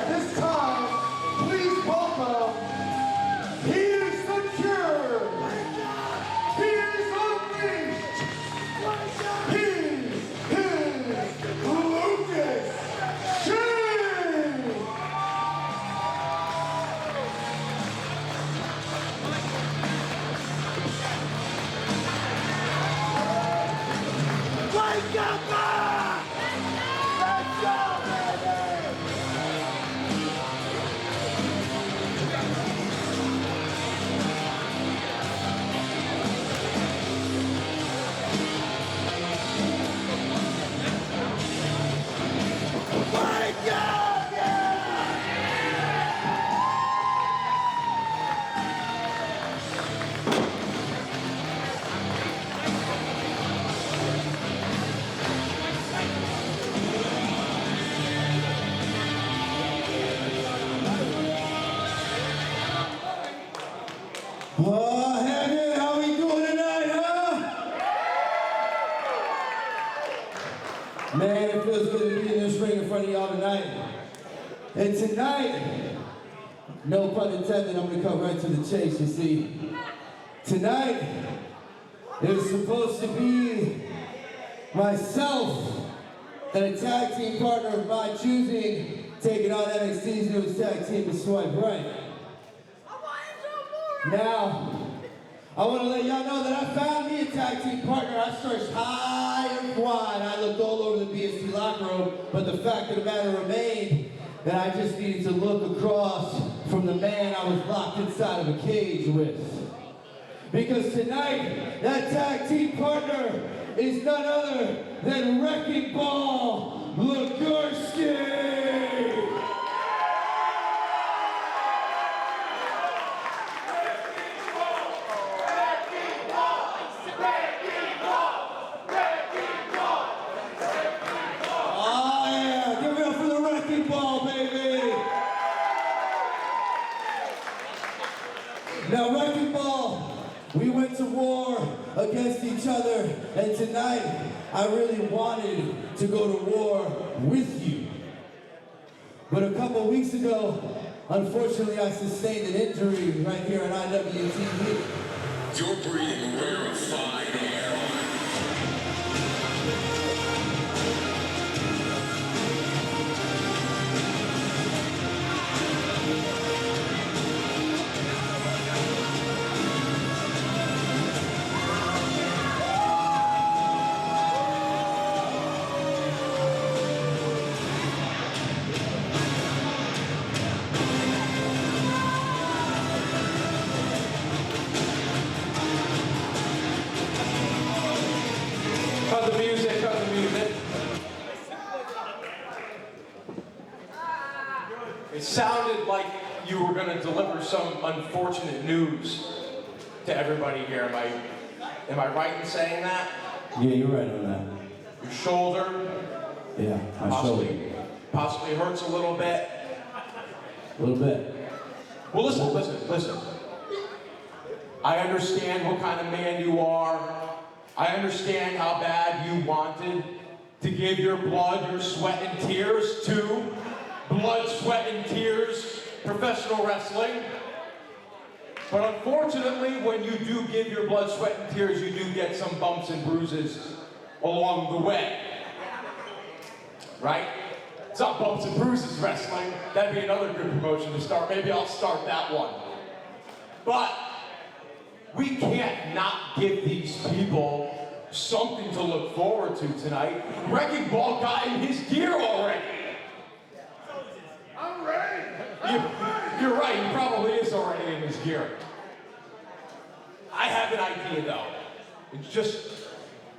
At this time, please welcome, here's the cure. Here's Unleashed. He is Lucas Shane. Wake up! Let's go, baby! Wake up! Oh, Hamden, how we doing tonight, huh? Man, it feels good to be in this ring in front of y'all tonight. And tonight, no pun intended, I'm gonna come right to the chase, you see. Tonight is supposed to be myself and a tag team partner of my choosing taking on NXT's newest tag team, the Swipe Right. Now, I want to let y'all know that I found me a tag team partner. I searched high and wide. I looked all over the BST locker room, but the fact of the matter remained that I just needed to look across from the man I was locked inside of a cage with. Because tonight, that tag team partner is none other than Wrecking Ball Legursky. Now, Wrecking Ball, we went to war against each other, and tonight, I really wanted to go to war with you. But a couple weeks ago, unfortunately, I sustained an injury right here on IWTV. You're breathing rarefied air. It sounded like you were going to deliver some unfortunate news to everybody here. Am I right in saying that? Yeah, you're right on that. Your shoulder? Yeah, my shoulder. Possibly hurts a little bit. A little bit. Well, listen. I understand what kind of man you are. I understand how bad you wanted to give your blood, your sweat and tears to blood, sweat, and tears professional wrestling. But unfortunately, when you do give your blood, sweat, and tears, you do get some bumps and bruises along the way. Right? It's not bumps and bruises wrestling. That'd be another good promotion to start. Maybe I'll start that one. But we can't not give these people something to look forward to tonight. Wrecking Ball got in his gear already. I'm ready. You're right, he probably is already in his gear. I have an idea though. It's just,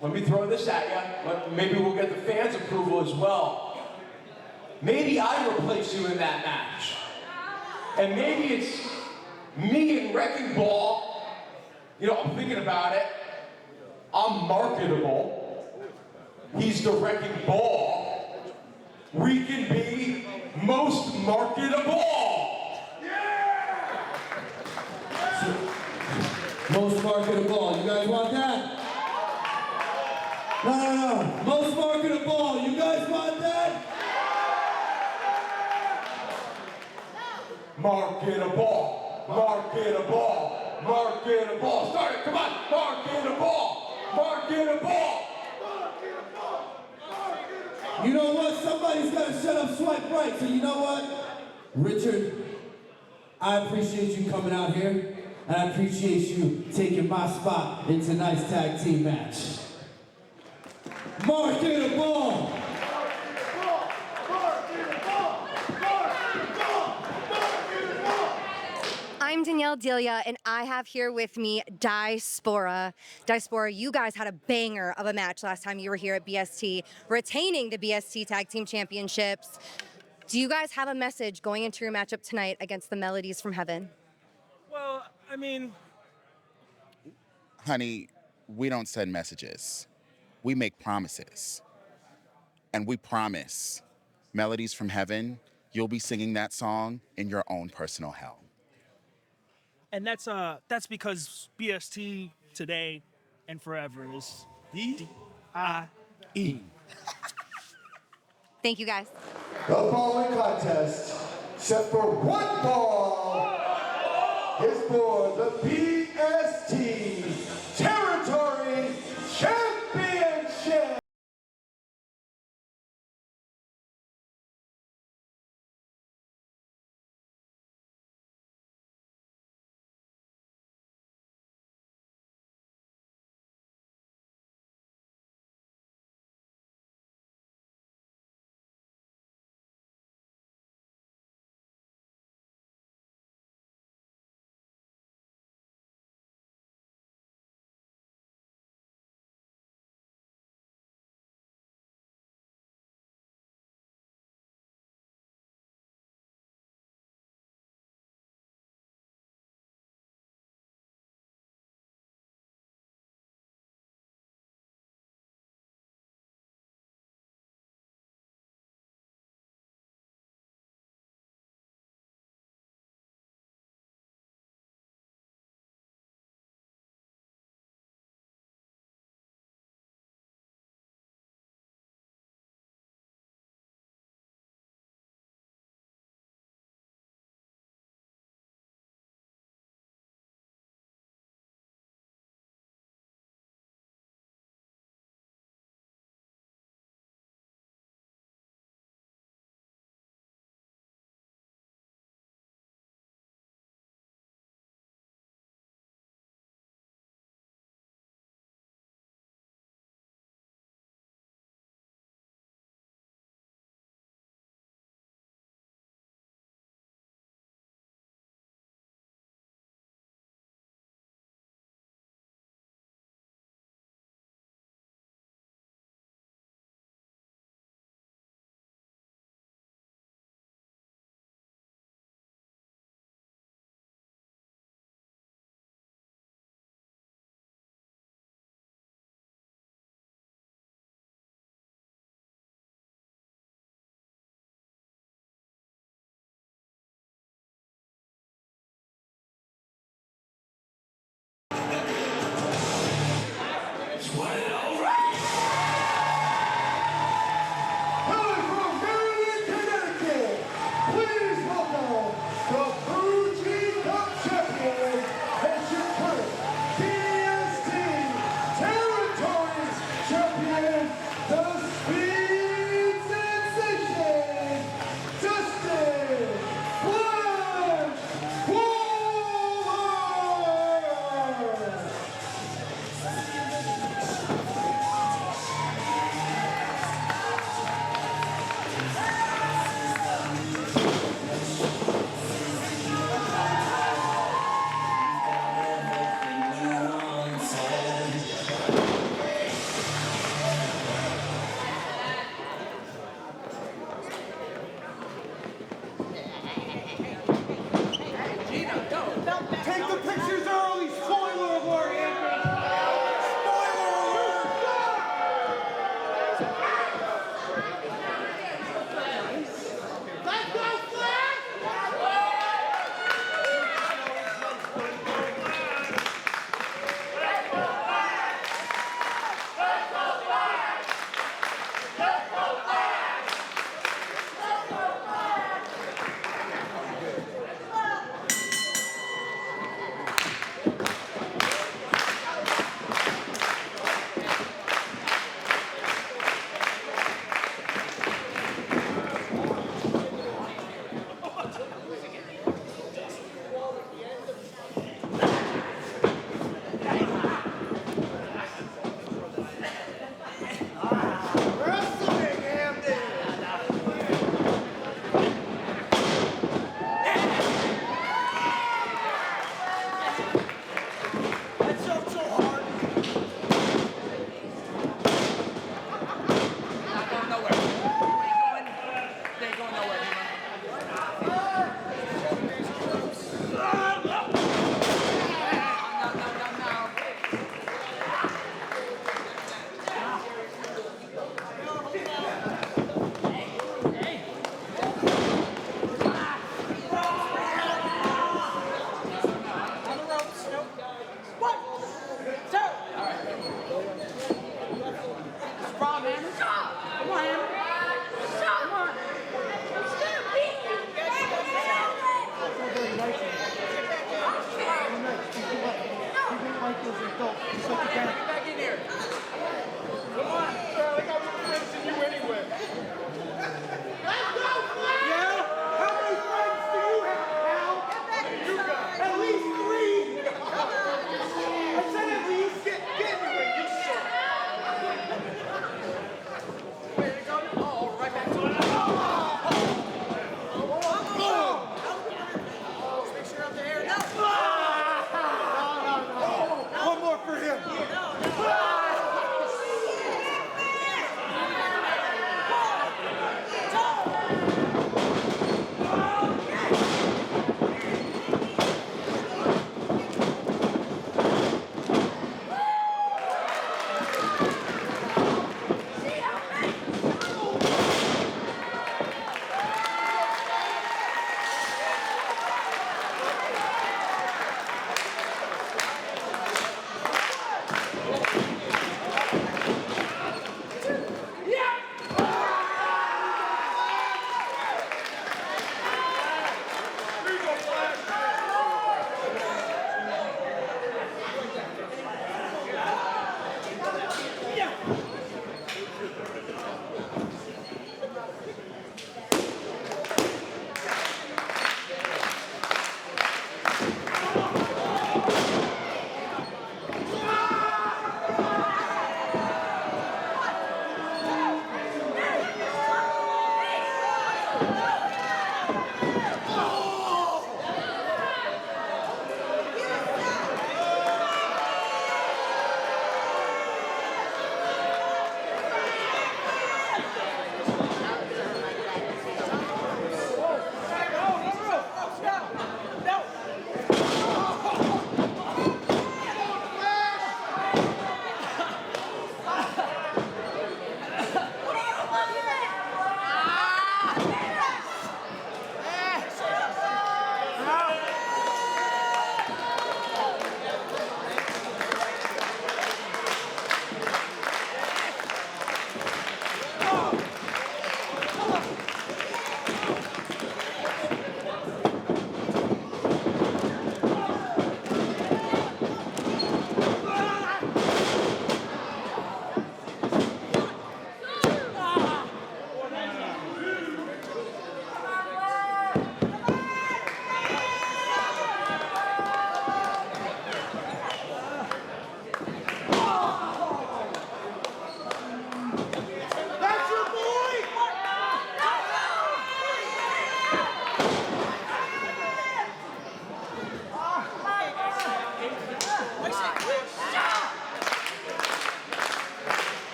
let me throw this at you. Maybe we'll get the fans' approval as well. Maybe I replace you in that match. And maybe it's me and Wrecking Ball. You know, I'm thinking about it. I'm marketable. He's the Wrecking Ball. We can be most marketable. Yeah! Most marketable. You guys want that? No. Most marketable. You guys want that? Marketable, marketable, marketable. Start it, come on. Marketable, marketable. You know what? Somebody's got to shut up Swipe Right. So you know what? Richard, I appreciate you coming out here. And I appreciate you taking my spot in tonight's tag team match. Marketable. I'm Danielle Delia, and I have here with me DiE-Spora. DiE-Spora, you guys had a banger of a match last time you were here at BST, retaining the BST Tag Team Championships. Do you guys have a message going into your matchup tonight against the Melodies from Heaven? Well, I mean, honey, we don't send messages. We make promises. And we promise, Melodies from Heaven, you'll be singing that song in your own personal hell. and that's because BST today and forever is DIE. Thank you, guys. The following contest, set for one ball, is for the BST Territory Championship.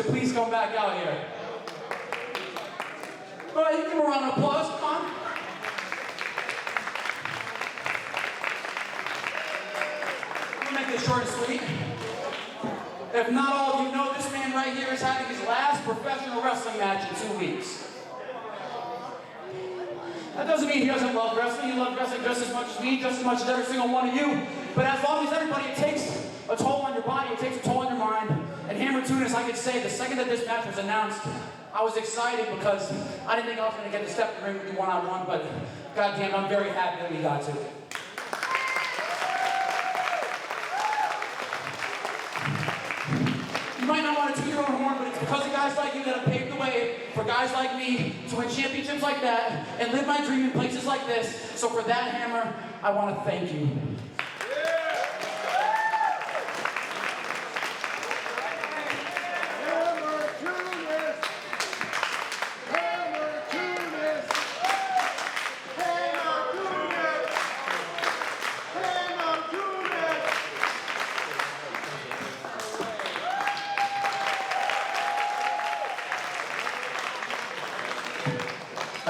please come back out here. All right, you give him a round of applause, come on. I'm gonna make this short and sweet. If not all of you know, this man right here is having his last professional wrestling match in 2 weeks. That doesn't mean he doesn't love wrestling. He loves wrestling just as much as me, just as much as every single one of you. But as long as everybody, it takes a toll on your body, it takes a toll on your mind. And Hammer Tunis, I could say, the second that this match was announced, I was excited because I didn't think I was going to get to step in the ring with you one-on-one, but goddamn, I'm very happy that we got to. You might not want to toot your own horn, but it's because of guys like you that have paved the way for guys like me to win championships like that and live my dream in places like this. So for that, Hammer, I want to thank you.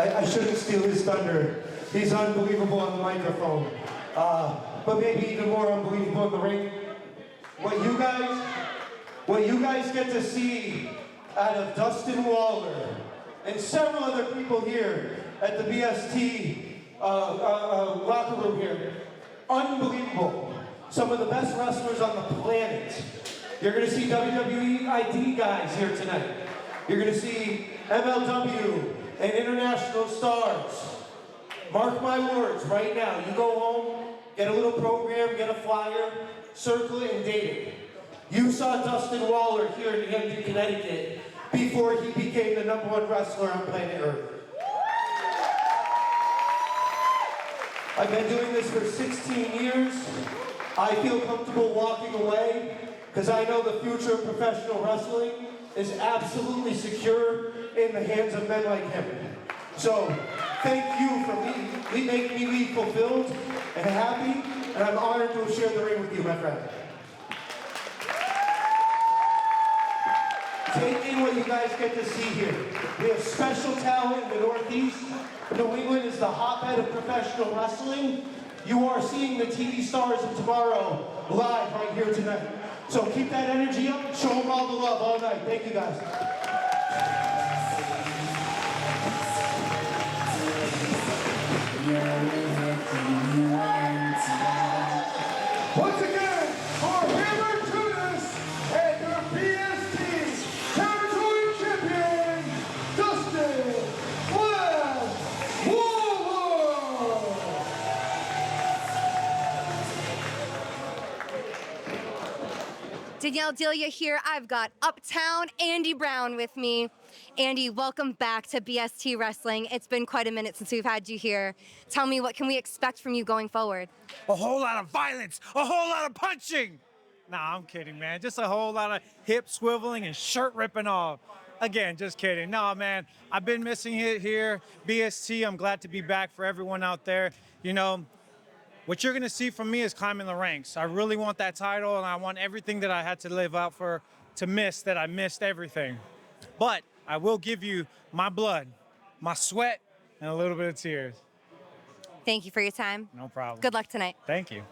I shouldn't steal his thunder. He's unbelievable on the microphone. But maybe even more unbelievable in the ring. What you guys get to see out of Dustin Waller and several other people here at the BST locker room here, unbelievable. Some of the best wrestlers on the planet. You're gonna see WWE ID guys here tonight. You're gonna see MLW and international stars. Mark my words right now. You go home, get a little program, get a flyer, circle it and date it. You saw Dustin Waller here in Hamden, Connecticut before he became the #1 wrestler on planet Earth. I've been doing this for 16 years. I feel comfortable walking away because I know the future of professional wrestling is absolutely secure in the hands of men like him. So, thank you for making me leave fulfilled and happy, and I'm honored to have shared the ring with you, my friend. Take in what you guys get to see here. We have special talent in the Northeast. New England is the hotbed of professional wrestling. You are seeing the TV stars of tomorrow live right here tonight. So keep that energy up and show them all the love all night. Thank you guys. Once again, for Hammer Tunis and your BST Territory Champion, Dustin Waller. Danielle Delia here. I've got Uptown Andy Brown with me. Andy, welcome back to BST Wrestling. It's been quite a minute since we've had you here. Tell me, what can we expect from you going forward? A whole lot of violence, a whole lot of punching. Nah, I'm kidding, man. Just a whole lot of hip swiveling and shirt ripping off. Again, just kidding. No, man, I've been missing it here. BST, I'm glad to be back for everyone out there. You know, what you're gonna see from me is climbing the ranks. I really want that title, and I want everything that I had to live out for to miss, that I missed everything. But I will give you my blood, my sweat, and a little bit of tears. Thank you for your time. No problem. Good luck tonight. Thank you.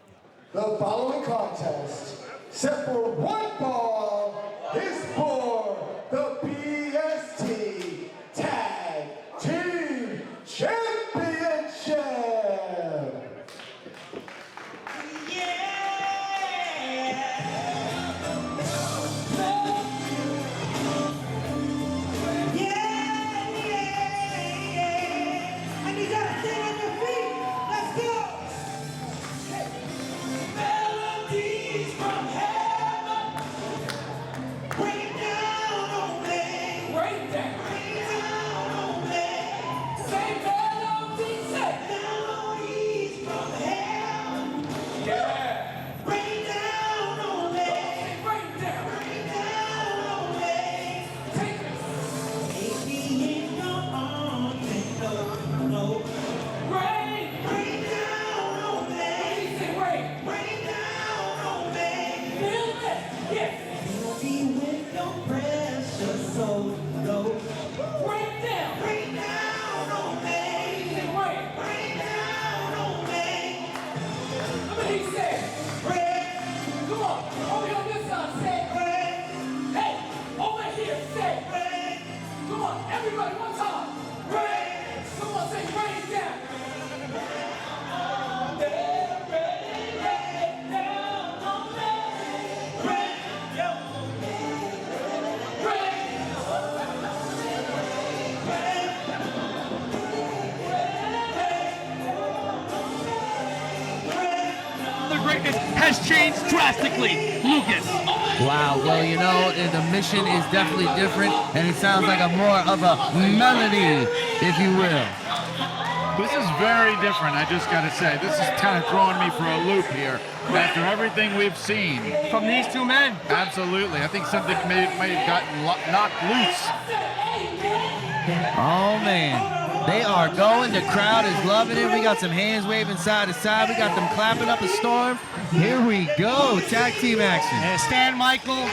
The following contest, set for one fall, is for the BST Tag Team Championship. Melodies from heaven, bring it down. Has changed drastically, Lucas. Wow, well, you know, the mission is definitely different, and it sounds like a more of a melody, if you will. This is very different, I just gotta say. This is kind of throwing me for a loop here after everything we've seen. From these two men? Absolutely. I think something may have gotten knocked loose. Oh, man. They are going. The crowd is loving it. We got some hands waving side to side. We got them clapping up a storm. Here we go. Tag team action. And Stan Michael,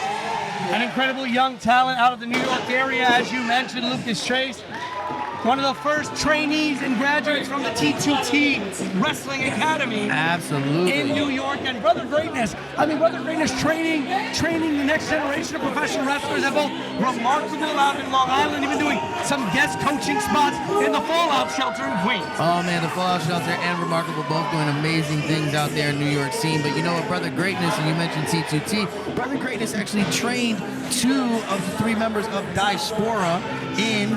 an incredible young talent out of the New York area, as you mentioned, Lucas Trace. One of the first trainees and graduates from the T2T Wrestling Academy. Absolutely. In New York. And Brother Greatness, Brother Greatness training the next generation of professional wrestlers at both Remarkable out in Long Island, even doing some guest coaching spots in the Fallout Shelter in Queens. Oh man, the Fallout Shelter and Remarkable both doing amazing things out there in New York scene. But you know what, Brother Greatness, and you mentioned T2T, Brother Greatness actually trained 2 of the 3 members of DiE-Spora in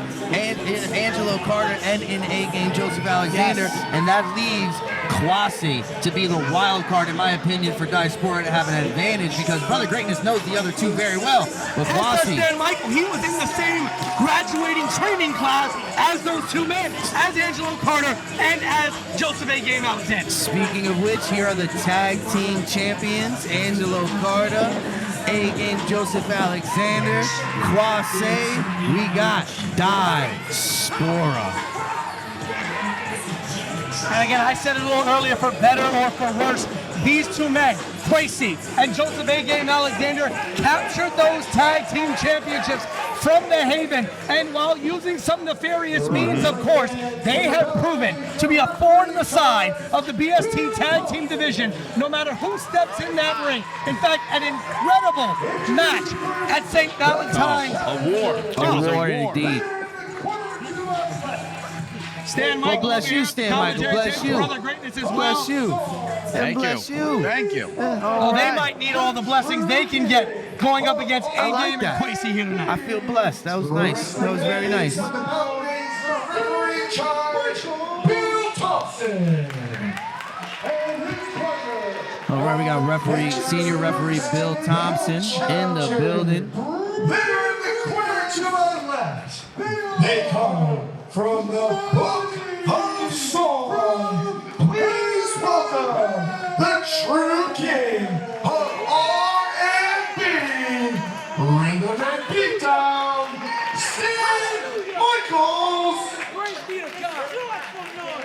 Angelo Carter and in A-Game Joseph Alexander, yes. And that leaves Kwasi to be the wild card, in my opinion, for DiE-Spora to have an advantage, because Brother Greatness knows the other 2 very well. But Kwasi, Stan Michael, he was in the same graduating training class as those 2 men, as Angelo Carter and as Joseph A-Game Alexander. Speaking of which, here are the tag team champions, Angelo Carter, A-Game Joseph Alexander, Kwasi, we got DiE-Spora. And again, I said it a little earlier, for better or for worse, these 2 men, Kwasi and Joseph A-Game Alexander, captured those tag team championships from the Haven, and while using some nefarious means, of course, they have proven to be a thorn in the side of the BST tag team division, no matter who steps in that ring. In fact, an incredible match at St. Valentine's. A war indeed. Stan Michael, well, bless you, Stan Michael. Bless you. Brother Greatness as well. Bless you. Thank bless you. Thank you. Well, they might need all the blessings they can get going up against A-Game and Kwasi here tonight. I feel blessed. That was nice. That was very nice. All right, we got senior referee Bill Thompson in the building. There in the corner to my left, they come from the Book of Song. Please welcome the true king of R&B, Rhythm and Beatdown, Stan Michaels,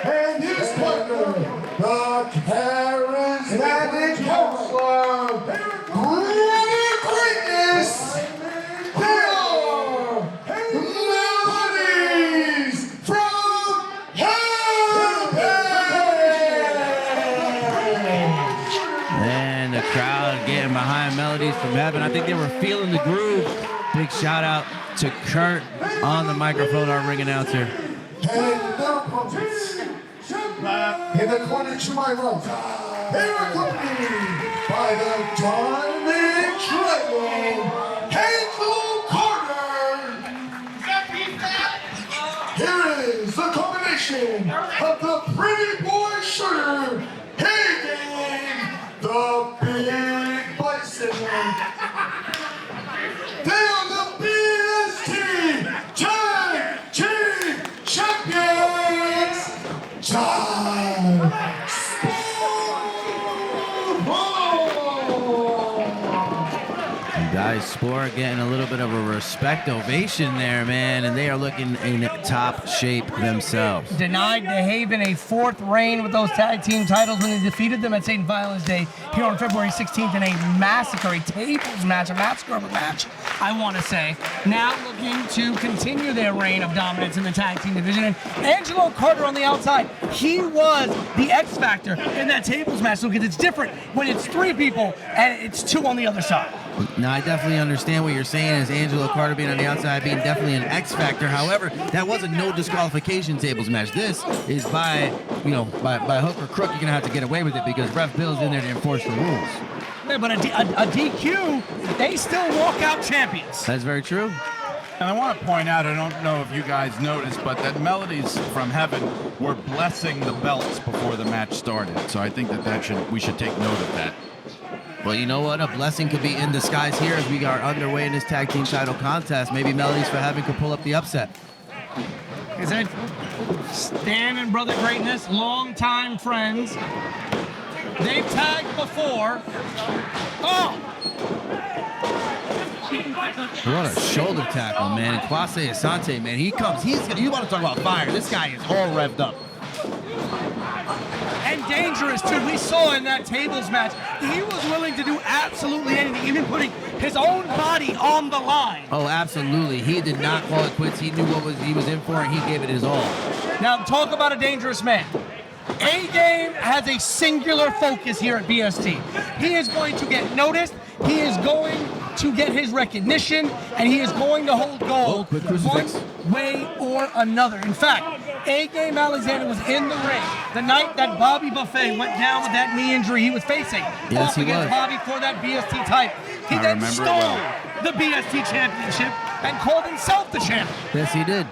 and his partner, the charismatic counselor, Brother Greatness. They are Melodies from Hamden. And the crowd getting behind Melodies from Heaven. I think they were feeling the groove. Big shout out to Kurt on the microphone, our ring announcer. And their opponents, in the corner to my right, they are accompanied by the Diamond Dragon, Angelo Carter. Here is the combination of the pretty boy shooter, Hamden, the Big Bison. They are the BST Tag Team Champions. DiE-Spora getting a little bit of a respect ovation there, man, and they are looking in top shape themselves. Denied the Haven a 4th reign with those tag team titles when they defeated them at St. Violence Day here on February 16th in a massacre, a tables match, a massacre of a match, I want to say. Now looking to continue their reign of dominance in the tag team division. And Angelo Carter on the outside, he was the X factor in that tables match, because it's different when it's 3 people and it's 2 on the other side. Now, I definitely understand what you're saying as Angelo Carter being on the outside, being definitely an X factor. However, that was a no disqualification tables match. This is by hook or crook, you're gonna have to get away with it because Ref Bill's in there to enforce the rules. Yeah, but a DQ, they still walk out champions. That's very true. And I want to point out, I don't know if you guys noticed, but that Melodies from Heaven were blessing the belts before the match started. So I think we should take note of that. Well, you know what? A blessing could be in disguise here as we are underway in this tag team title contest. Maybe Melodies for Heaven could pull up the upset. Is it Stan and Brother Greatness, longtime friends? They've tagged before. Oh! What a shoulder tackle, man. And Kwase Asante, man, he comes. You want to talk about fire. This guy is all revved up. And dangerous, too. We saw in that tables match, he was willing to do absolutely anything, even putting his own body on the line. Oh, absolutely. He did not call it quits. He knew what he was in for, and he gave it his all. Now, talk about a dangerous man. A-Game has a singular focus here at BST. He is going to get noticed. He is going to get his recognition, and he is going to hold gold one way or another. In fact, A-Game Alexander was in the ring the night that Bobby Buffet went down with that knee injury he was facing. Yes, he against was. Bobby for that BST title. He then stole the BST championship and called himself the champ. Yes, he did.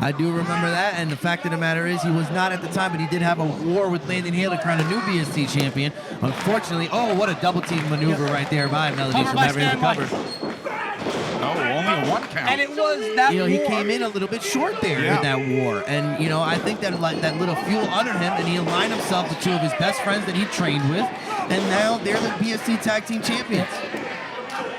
I do remember that, and the fact of the matter is he was not at the time, but he did have a war with Landon Hale to crown a new BST champion. Unfortunately, oh, what a double team maneuver right there by Melodies from Heaven to cover. Oh, only a 1 count. And it was that he came in a little bit short there in that war. And, I think that that little fuel under him, and he aligned himself to 2 of his best friends that he trained with, and now they're the BST Tag Team Champions.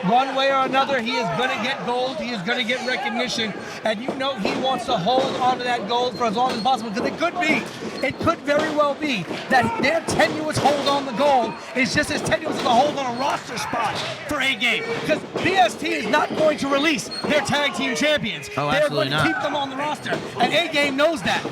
One way or another, he is going to get gold. He is going to get recognition. And he wants to hold on to that gold for as long as possible. Because it could very well be that their tenuous hold on the gold is just as tenuous as a hold on a roster spot for A-Game. Because BST is not going to release their tag team champions. Oh, They're absolutely going to not. keep them on the roster. And A-Game knows that.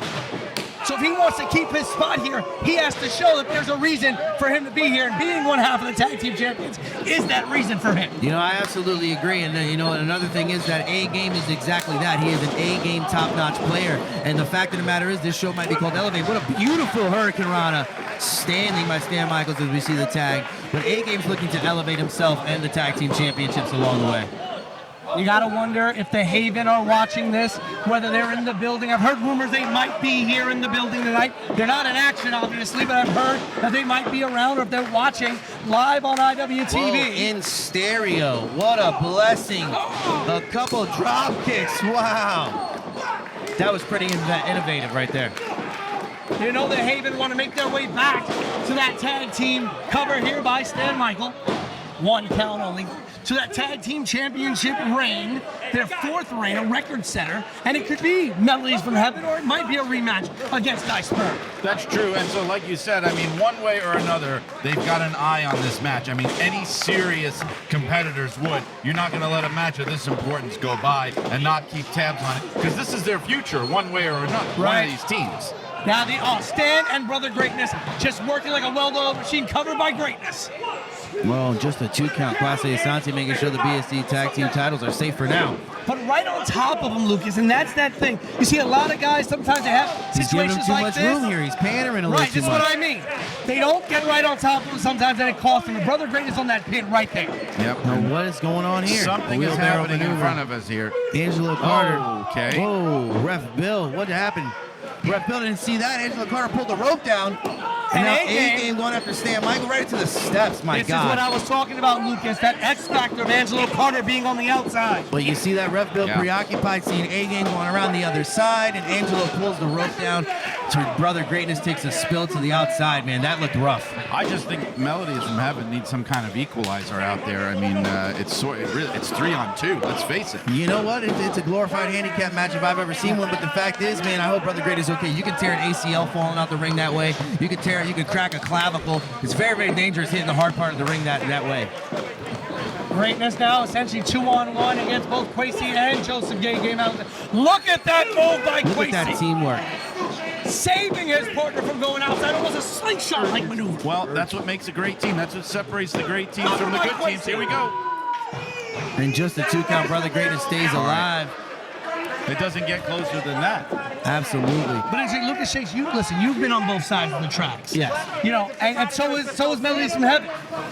So if he wants to keep his spot here, he has to show that there's a reason for him to be here. And being one half of the tag team champions is that reason for him. I absolutely agree. And, another thing is that A-Game is exactly that. He is an A-Game top-notch player. And the fact of the matter is this show might be called Elevate. What a beautiful Hurricane Rana standing by Stan Michaels as we see the tag. But A-Game's looking to elevate himself and the tag team championships along the way. You gotta wonder if the Haven are watching this, whether they're in the building. I've heard rumors they might be here in the building tonight. They're not in action, obviously, but I've heard that they might be around, or if they're watching live on IWTV. Whoa, in stereo. What a blessing. A couple drop kicks. Wow. That was pretty innovative right there. The Haven want to make their way back to that tag team cover here by Stan Michael. 1 count only. To that tag team championship reign, their 4th reign, a record setter, and it could be Melodies from Heaven, or it might be a rematch against DiE-Spora. That's true, and so like you said, one way or another, they've got an eye on this match. Any serious competitors would. You're not going to let a match of this importance go by and not keep tabs on it, because this is their future, one way or another, one of these teams. Now Stan and Brother Greatness just working like a well-oiled machine, covered by greatness. Well, just a 2 count. Kwase Asante making sure the BST tag team titles are safe for now. But right on top of him, Lucas, and that's that thing. You see a lot of guys, sometimes they have situations like this. He's giving him too much room here. He's pandering a little too much. Right, this is what I mean. They don't get right on top of him sometimes, and it costs them. The Brother Greatness on that pin right there. Yep. Now, what is going on here? Something is happening in front of us here. Angelo Carter. Oh, okay. Whoa, Ref Bill, what happened? Ref Bill didn't see that. Angelo Carter pulled the rope down. And now A-Game going after Stan Michael right to the steps, my God. This is what I was talking about, Lucas, that X factor of Angelo Carter being on the outside. But you see that Ref Bill preoccupied, seeing A-Game going around the other side, and Angelo pulls the rope down. Brother Greatness takes a spill to the outside, man. That looked rough. I just think Melodies from Heaven need some kind of equalizer out there. I mean, it's 3-on-2. Let's face it. You know what? It's a glorified handicap match if I've ever seen one. But the fact is, man, I hope Brother Greatness is okay. You can tear an ACL falling out the ring that way. You can crack a clavicle. It's very, very dangerous hitting the hard part of the ring that way. Greatness now, essentially 2-on-1 against both Kwesi and Joseph Gay. Look at that move by Kwesi. Look at that teamwork. Saving his partner from going outside. It was a slingshot-like maneuver. Well, that's what makes a great team. That's what separates the great teams from the good teams. Here we go. And just the 2 count, Brother Greatness stays alive. It doesn't get closer than that. Absolutely. But as you look at Shakes, you've been on both sides of the tracks. Yes. You know, and so is Melodies from Heaven.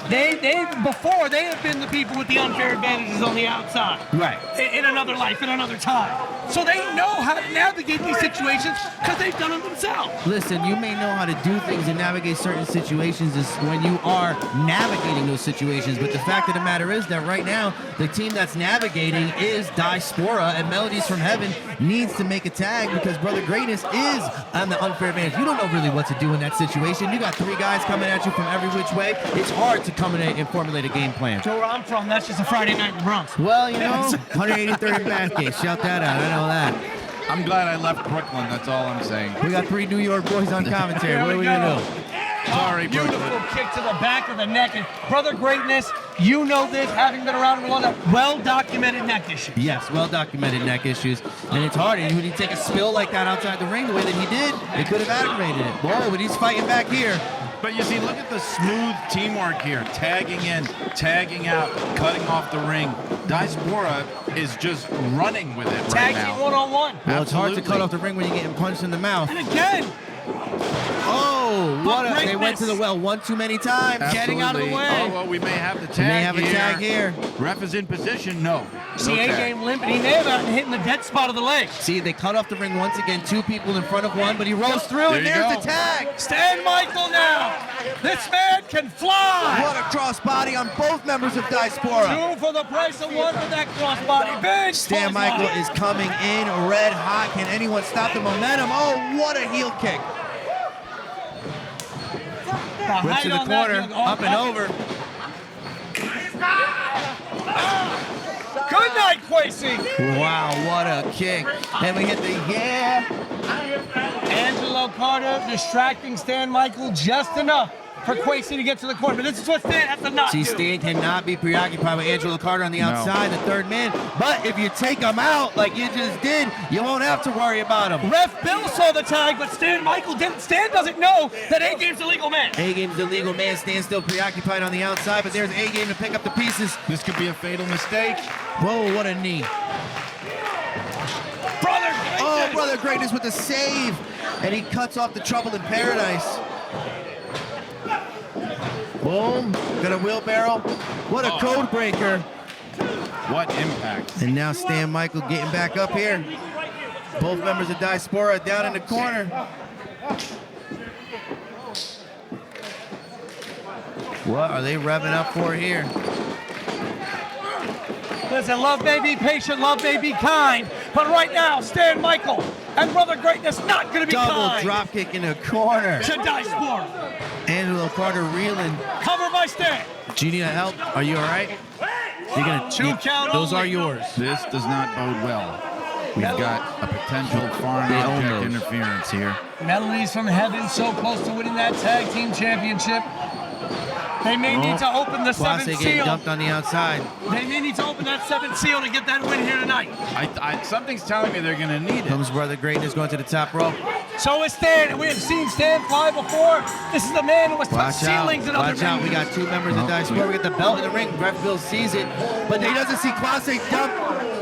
They have been the people with the unfair advantages on the outside. Right. In another life, in another time. So they know how to navigate these situations because they've done them themselves. Listen, you may know how to do things and navigate certain situations is when you are navigating those situations. But the fact of the matter is that right now, the team that's navigating is DiE-Spora, and Melodies from Heaven needs to make a tag because Brother Greatness is on the unfair advantage. You don't know really what to do in that situation. You got 3 guys coming at you from every which way. It's hard to come in and formulate a game plan. So where I'm from, that's just a Friday night in the Bronx. Well, you know, 183rd and Bathgate. Shout that out. I know that. I'm glad I left Brooklyn. That's all I'm saying. We got 3 New York boys on commentary. What are we going to do? Sorry, Beautiful Brooklyn. kick to the back of the neck. And Brother Greatness, you know this, having been around for a long time, well-documented neck issues. Yes, well-documented neck issues. And it's hard. And when you take a spill like that outside the ring, the way that he did, it could have aggravated it. Boy, but he's fighting back here. But you see, look at the smooth teamwork here. Tagging in, tagging out, cutting off the ring. DiE-Spora is just running with it right now. Tag team one-on-one. Well, it's hard to cut off the ring when you're getting punched in the mouth. And again. Oh, they went to the well one too many times. Absolutely. Getting out of the way. Oh, well, we may have the tag We may have a tag here. Ref is in position. No. See, No tag. A-Game limping. He may have gotten hit in the dead spot of the leg. See, they cut off the ring once again. 2 people in front of one, but he rolls through, There and you there's go. the tag. Stan Michael now. This man can fly. What a crossbody on both members of DiE-Spora. 2 for the price of 1 for that crossbody. Big Stan Michael is coming in red hot. Can anyone stop the momentum? Oh, what a heel kick. Whip to the corner, up and over. Good night, Kwesi. Wow, what a kick. And we hit the Angelo Carter distracting Stan Michael just enough for Kwesi to get to the corner. But this is what Stan has to not do. See, Stan cannot be preoccupied with Angelo Carter on the outside, the 3rd man. But if you take him out like you just did, you won't have to worry about him. Ref Bill saw the tag, but Stan Michael didn't. Stan doesn't know that A-Game's the legal man. A-Game's the legal man. Stan's still preoccupied on the outside, but there's A-Game to pick up the pieces. This could be a fatal mistake. Whoa, what a knee. Brother Greatness. Oh, Brother Greatness with the save. And he cuts off the Trouble in Paradise. Boom, got a wheelbarrow. What a code breaker. What impact. And now Stan Michael getting back up here. Both members of DiE-Spora down in the corner. What are they revving up for here? Listen, love may be patient, love may be kind, but right now, Stan Michael and Brother Greatness not going to be Double kind. drop kick in the corner. To DiE-Spora. Angelo Carter reeling. Cover by Stan. Do you need help? Are you all right? You're gonna 2 count those only. are yours. This does not bode well. We've got a potential foreign object interference here. Melodies from Heaven so close to winning that tag team championship. They may need to open the 7th Kwasi seal. getting dumped on the outside. They may need to open that 7th seal to get that win here tonight. Something's telling me they're going to need it. Comes Brother Greatness going to the top rope. So is Stan. We have seen Stan fly before. This is the man who has touched ceilings and other Watch out. We got 2 members of DiE-Spora. We got the belt in the ring. Ref Bill sees it, but he doesn't see Kwasi dump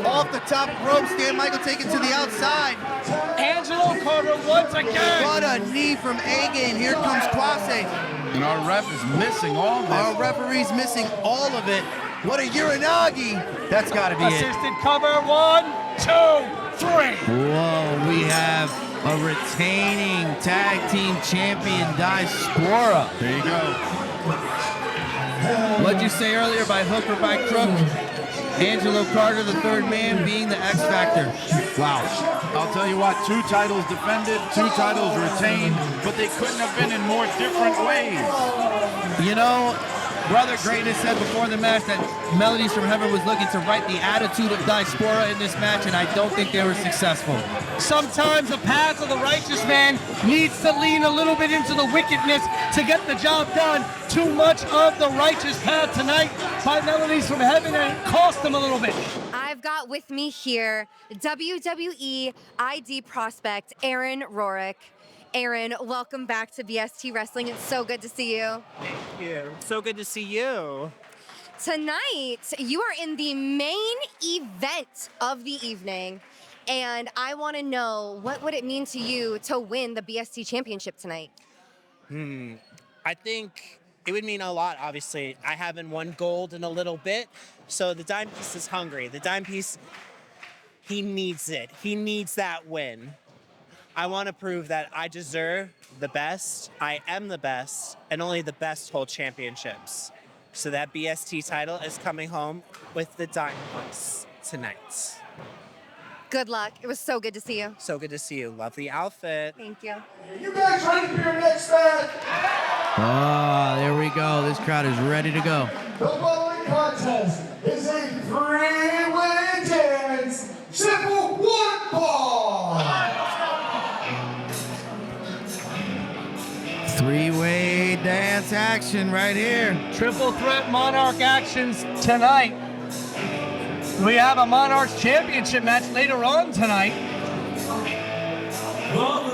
off the top rope. Stan Michael taken to the outside. Angelo Carter once again. What a knee from A-Game. Here comes Kwasi. And our ref is missing all this. Our referee's missing all of it. What a Uranagi. That's got to be it. Assisted cover. 1, 2, 3. Whoa, we have a retaining tag team champion, DiE-Spora. There you go. What'd you say earlier, by hook or by crook? Angelo Carter, the 3rd man, being the X Factor. Wow. I'll tell you what, 2 titles defended, 2 titles retained, but they couldn't have been in more different ways. You know, Brother Greatness said before the match that Melodies from Heaven was looking to write the attitude of DiE-Spora in this match, and I don't think they were successful. Sometimes the path of the righteous man needs to lean a little bit into the wickedness to get the job done. Too much of the righteous path tonight by Melodies from Heaven, and it cost them a little bit. I've got with me here WWE ID prospect Aaron Rorick. Aaron, welcome back to BST Wrestling. It's so good to see you. Thank you. So good to see you. Tonight, you are in the main event of the evening, and I want to know, what would it mean to you to win the BST Championship tonight? I think it would mean a lot, obviously. I haven't won gold in a little bit, so the dime piece is hungry. The dime piece, he needs it. He needs that win. I want to prove that I deserve the best, I am the best, and only the best hold championships. So that BST title is coming home with the dime piece tonight. Good luck. It was so good to see you. So good to see you. Lovely outfit. Thank you. You guys ready for your next match? Oh, there we go. This crowd is ready to go. The following contest is a 3-way dance, simple 1 ball. 3-way dance action right here. Triple threat Monarch actions tonight. We have a Monarchs championship match later on tonight.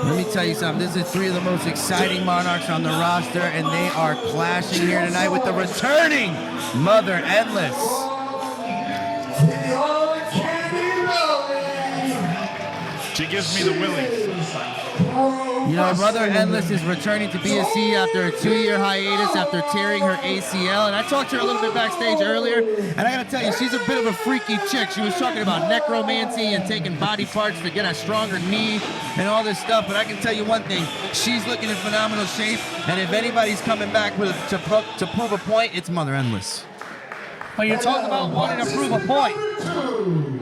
Let me tell you something. This is 3 of the most exciting Monarchs on the roster, and they are clashing here tonight with the returning Mother Endless. She gives me the willies. You know, Mother Endless is returning to BSC after a 2-year hiatus after tearing her ACL. And I talked to her a little bit backstage earlier, and I gotta tell you, she's a bit of a freaky chick. She was talking about necromancy and taking body parts to get a stronger knee and all this stuff. But I can tell you one thing, she's looking in phenomenal shape. And if anybody's coming back to prove a point, it's Mother Endless. When you talk about wanting to prove a point,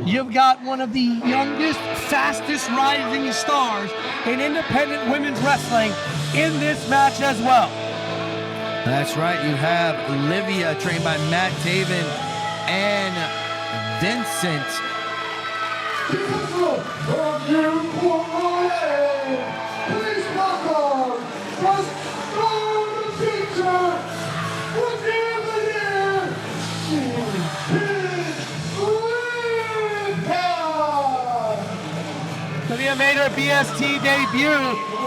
you've got one of the youngest, fastest rising stars in independent women's wrestling in this match as well. That's right, you have Livia, trained by Matt Taven and Vincent. Please welcome the teacher. Livia made her BST debut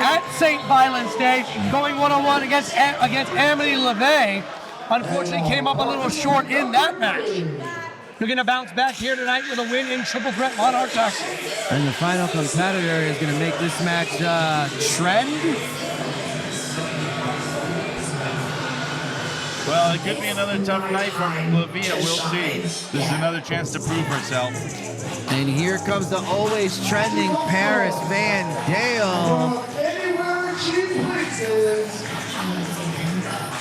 at St. Violence Day, going one-on-one against Emily LeVay. Unfortunately, came up a little short in that match. You're going to bounce back here tonight with a win in triple threat Monarchs action. And the final competitor is going to make this match trend. Well, it could be another tough night from Livia. We'll see. This is another chance to prove herself. And here comes the always trending Paris Van Dale. Anywhere she pleases,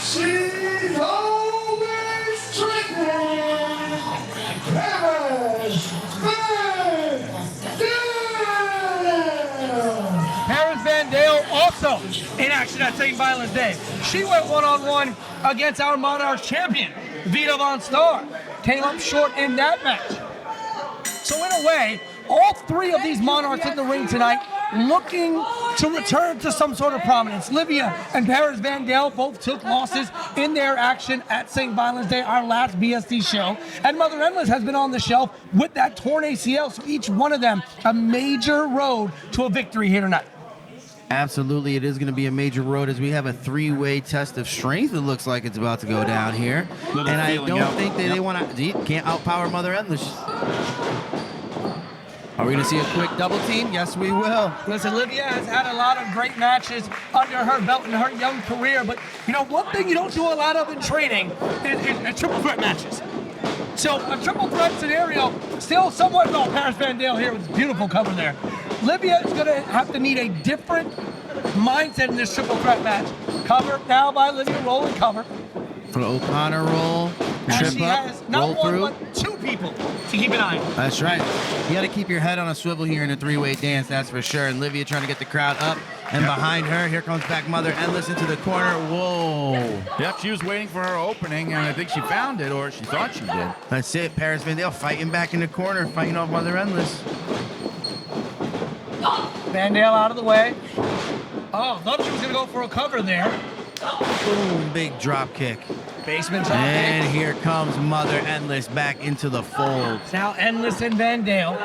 she's always trending. Paris Van Dale. Paris Van Dale also in action at St. Violence Day. She went one-on-one against our Monarchs champion, Vita Von Star. Came up short in that match. So in a way, all 3 of these Monarchs in the ring tonight looking to return to some sort of prominence. Livia and Paris Van Dale both took losses in their action at St. Violence Day, our last BST show. And Mother Endless has been on the shelf with that torn ACL, so each one of them a major road to a victory here tonight. Absolutely, it is going to be a major road as we have a 3-way test of strength. It looks like it's about to go down here. And I don't think that they want to, can't outpower Mother Endless. Are we going to see a quick double team? Yes, we will. Listen, Livia has had a lot of great matches under her belt in her young career, but you know, one thing you don't do a lot of in training is triple threat matches. So a triple threat scenario, still somewhat, no, Paris Van Dale here with beautiful cover there. Livia is going to have to need a different mindset in this triple threat match. Cover now by Livia, roll and cover. For O'Connor roll, and trip she up, has not roll one, through. but 2 people to keep an eye on. That's right. You got to keep your head on a swivel here in a three-way dance, that's for sure. And Livia trying to get the crowd up. And behind her, here comes back Mother Endless into the corner. Whoa. Yep, she was waiting for her opening, and I think she found it, or she thought she did. That's it. Paris Van Dale fighting back in the corner, fighting off Mother Endless. Van Dale out of the way. Oh, thought she was going to go for a cover there. Boom, big drop kick. Basement drop kick. And here comes Mother Endless back into the fold. Now Endless and Van Dale.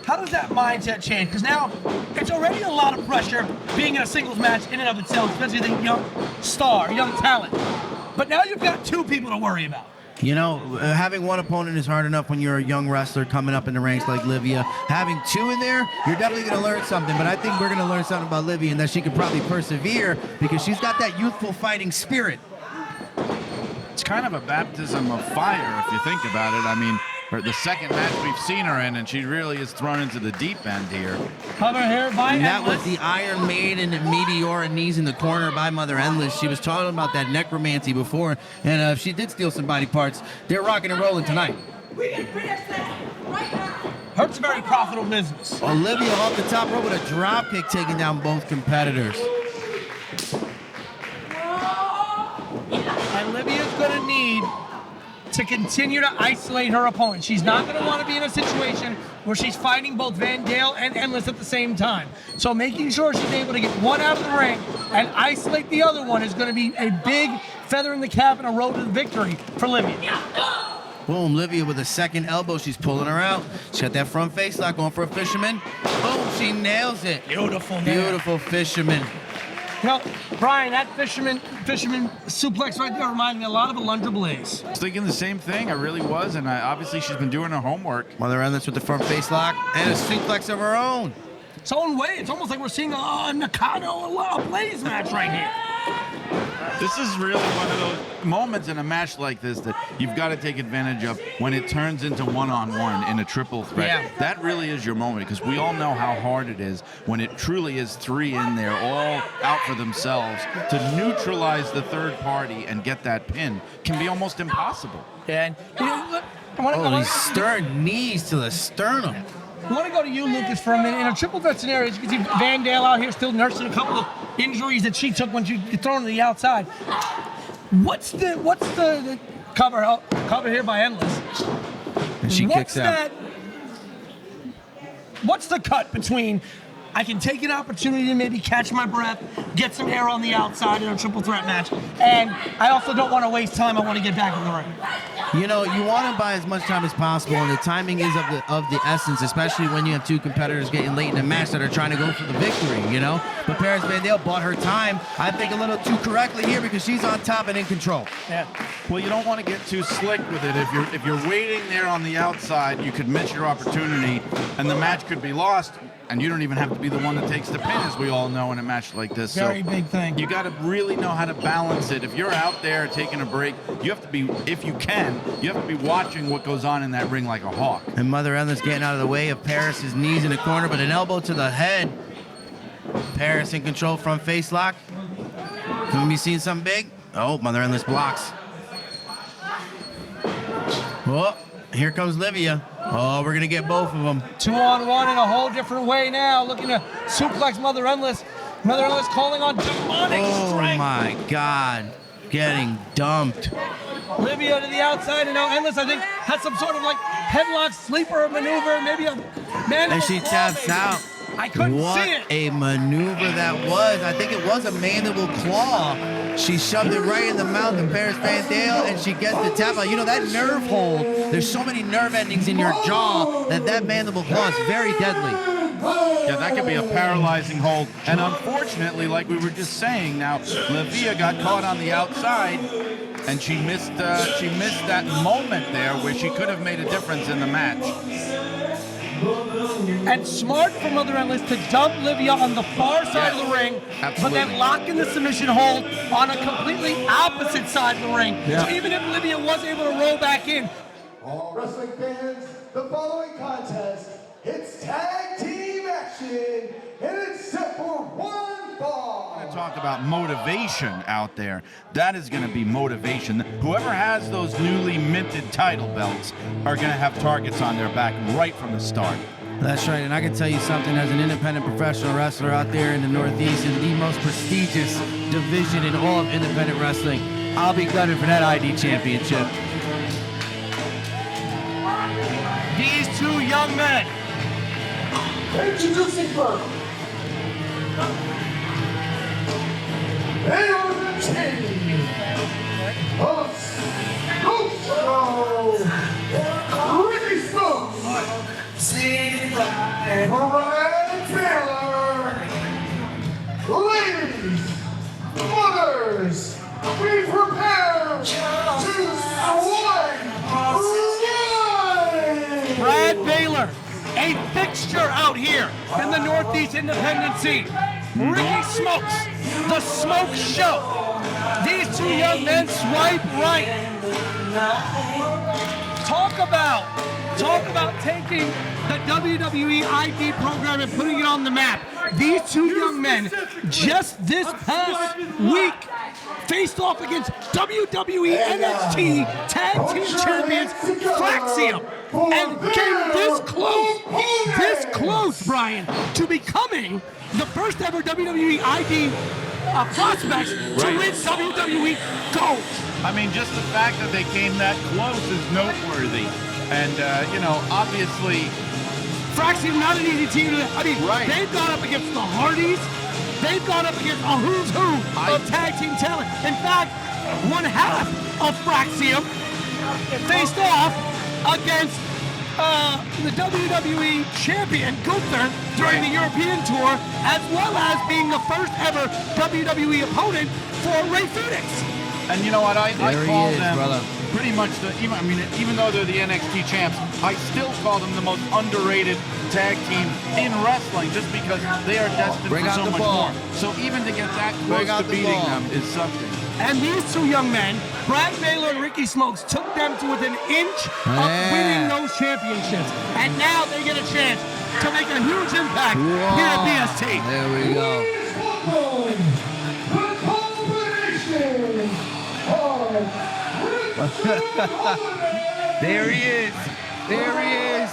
How does that mindset change? Because now it's already a lot of pressure being in a singles match in and of itself, especially the young star, young talent. But now you've got two people to worry about. You know, having one opponent is hard enough when you're a young wrestler coming up in the ranks like Livia. Having two in there, you're definitely going to learn something. But I think we're going to learn something about Livia and that she can probably persevere because she's got that youthful fighting spirit. It's kind of a baptism of fire if you think about it. I mean, the second match we've seen her in, and she really is thrown into the deep end here. Cover here by And that Endless. was the Iron Maiden Meteora knees in the corner by Mother Endless. She was talking about that necromancy before, and if she did steal some body parts, they're rocking and rolling tonight. Hurt's a very profitable business. Olivia off the top rope with a drop kick taking down both competitors. And Livia's going to need to continue to isolate her opponent. She's not going to want to be in a situation where she's fighting both Van Dale and Endless at the same time. So making sure she's able to get one out of the ring and isolate the other one is going to be a big feather in the cap and a road to victory for Livia. Boom, Livia with a second elbow. She's pulling her out. She got that front face lock going for a fisherman. Boom, she nails it. Beautiful, man. Beautiful fisherman. You know, Brian, that fisherman suplex right there reminded me a lot of Alundra Blaze. I was thinking the same thing, I really was, and obviously she's been doing her homework. Mother Endless with the front face lock and a suplex of her own. Its own way, it's almost like we're seeing a Nakano, a Blaze match right here. This is really one of those moments in a match like this that you've got to take advantage of when it turns into one-on-one in a triple threat. Yeah. That really is your moment because we all know how hard it is when it truly is three in there all out for themselves. To neutralize the third party and get that pin can be almost impossible. And these stern knees to the sternum. I want to go to you, Lucas, for a minute. In a triple threat scenario, as you can see Van Dale out here still nursing a couple of injuries that she took when she got thrown to the outside. What's the cover here by Endless? And she kicks out. What's the cut between I can take an opportunity to maybe catch my breath, get some air on the outside in a triple threat match, and I also don't want to waste time. I want to get back in the ring. You know, you want to buy as much time as possible, and the timing is of the essence, especially when you have two competitors getting late in the match that are trying to go for the victory, you know? But Paris Van Dale bought her time, I think, a little too correctly here because she's on top and in control. Yeah. Well, you don't want to get too slick with it. If you're waiting there on the outside, you could miss your opportunity, and the match could be lost. And you don't even have to be the one that takes the pin, as we all know in a match like this. Very big thing. You got to really know how to balance it. If you're out there taking a break, you have to be, if you can, you have to be watching what goes on in that ring like a hawk. And Mother Endless getting out of the way of Paris's knees in the corner, but an elbow to the head. Paris in control, front face lock. Can we be seeing something big? Oh, Mother Endless blocks. Oh, here comes Livia. Oh, we're going to get both of them. 2-on-1 in a whole different way now, looking to suplex Mother Endless. Mother Endless calling on demonic strength. Oh my God, getting dumped. Livia to the outside, and now Endless, I think, has some sort of like headlock sleeper maneuver, maybe a man. And she taps out. I couldn't what see it. A maneuver that was. I think it was a mandible claw. She shoved it right in the mouth of Paris Van Dale, and she gets the tap out. You know, that nerve hold, there's so many nerve endings in your jaw that mandible claw is very deadly. Yeah, that could be a paralyzing hold. And unfortunately, like we were just saying now, Livia got caught on the outside, and she missed that moment there where she could have made a difference in the match. And smart for Mother Endless to dump Livia on the far side of the ring, absolutely. but then lock in the submission hold on a completely opposite side of the ring. Yeah. So even if Livia was able to roll back in. All wrestling fans, the following contest, it's tag team action, and it's set for one fall. to talk about motivation out there. That is going to be motivation. Whoever has those newly minted title belts are going to have targets on their back right from the start. That's right, and I can tell you something, as an independent professional wrestler out there in the Northeast, in the most prestigious division in all of independent wrestling, I'll be gunning for that ID championship. These two young men. Introducing first. They are the team of Soulful, Ricky Smokes, Brian Taylor. Ladies, mothers, be prepared to swing. Brad Baylor, a fixture out here in the Northeast Independent scene. Ricky Smokes, the Smoke Show. These two young men swipe right. Talk about taking the WWE ID program and putting it on the map. These two young men just this past week faced off against WWE NXT Tag Team Champions Fraxium and came this close, Brian, to becoming the first ever WWE ID prospects to win WWE Gold. I mean, just the fact that they came that close is noteworthy. And, obviously... Fraxium, not an easy team. They've gone up against the Hardys. They've gone up against a who's who of tag team talent. In fact, one half of Fraxium faced off against the WWE champion, Gunther, during the European tour, as well as being the first ever WWE opponent for Ray Phoenix. And you know what? I call them pretty much even though they're the NXT champs, I still call them the most underrated tag team in wrestling, just because they are destined for so much more. So even to get that close to beating them is something. And these two young men, Brad Baylor and Ricky Smokes, took them to within an inch of winning those championships. And now they get a chance to make a huge impact here at BST. There we go. There he is. There he is.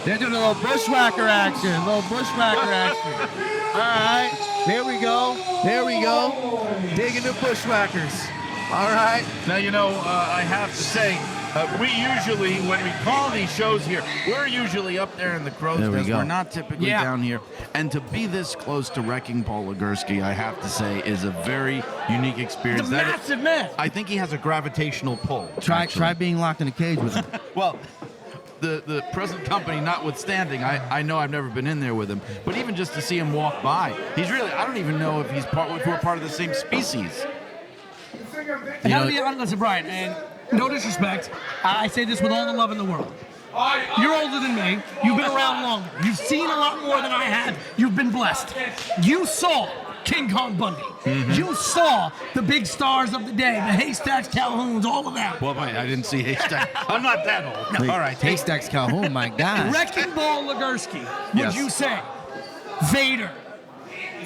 They're doing a little bushwhacker action. All right. There we go. Digging the bushwhackers. All right. Now, I have to say, we usually, when we call these shows here, we're usually up there in the crow's nest. We're not typically down here. And to be this close to Wrecking Ball Legursky, I have to say, is a very unique experience. Massive man. I think he has a gravitational pull. Try being locked in a cage with him. Well, the present company notwithstanding, I know I've never been in there with him, but even just to see him walk by, he's really, I don't even know if we're part of the same species. I gotta be honest with Brian, and no disrespect, I say this with all the love in the world. You're older than me. You've been around longer. You've seen a lot more than I have. You've been blessed. You saw King Kong Bundy. You saw the big stars of the day, the Haystacks, Calhouns, all of that. Well, wait, I didn't see Haystacks. I'm not that old. No. All right. Haystacks, Calhoun, my God. Wrecking Ball Legursky, would you say? Vader.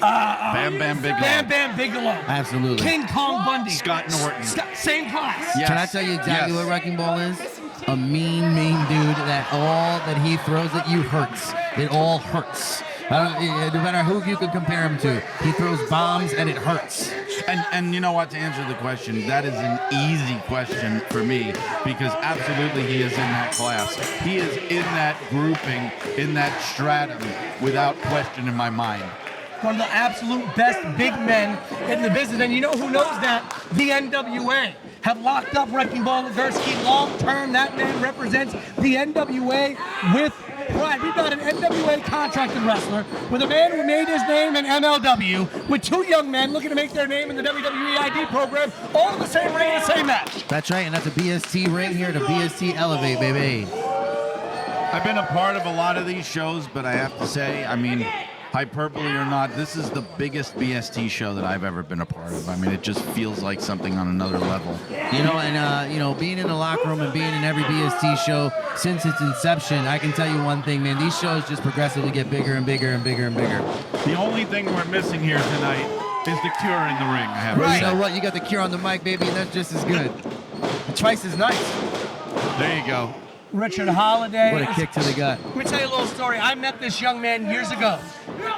Bam Bam Bigelow. Bam Bam Bigelow. Absolutely. King Kong Bundy. Scott Norton. Same class. Yes. Can I tell you exactly what Wrecking Ball is? A mean dude that all that he throws at you hurts. It all hurts. No matter who you can compare him to, he throws bombs and it hurts. And you know what, to answer the question, that is an easy question for me, because absolutely he is in that class. He is in that grouping, in that stratum, without question in my mind. One of the absolute best big men in the business. And you know who knows that? The NWA have locked up Wrecking Ball Legursky long term. That man represents the NWA with pride. We've got an NWA contracted wrestler with a man who made his name in MLW, with two young men looking to make their name in the WWE ID program, all in the same ring in the same match. That's right, and that's a BST ring here to BST Elevate, baby. I've been a part of a lot of these shows, but I have to say, I mean, hyperbole or not, this is the biggest BST show that I've ever been a part of. I mean, it just feels like something on another level. You know, and you know, being in the locker room and being in every BST show since its inception, I can tell you one thing, man. These shows just progressively get bigger and bigger and bigger and bigger. The only thing we're missing here tonight is the Cure in the ring. I have to Right. say. You know what? You got the Cure on the mic, baby, and that's just as good. Twice as nice. There you go. Richard Holiday. What a kick to the gut. Let me tell you a little story. I met this young man years ago.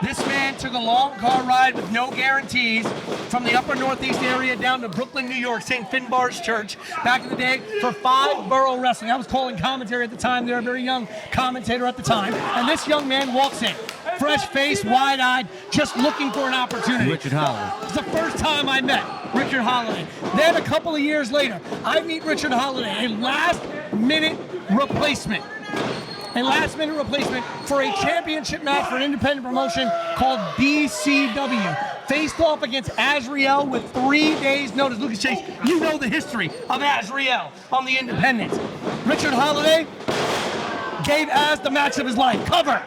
This man took a long car ride with no guarantees from the upper northeast area down to Brooklyn, New York, St. Finbar's Church, back in the day for 5 Borough Wrestling. I was calling commentary at the time. They were a very young commentator at the time. And this young man walks in, fresh face, wide-eyed, just looking for an opportunity. Richard Holiday. It's the first time I met Richard Holiday. Then a couple of years later, I meet Richard Holiday, a last-minute replacement. A last-minute replacement for a championship match for an independent promotion called BCW. Faced off against Azrael with 3 days' notice. Lucas Chase, you know the history of Azrael on the independents. Richard Holiday gave Az the match of his life. Cover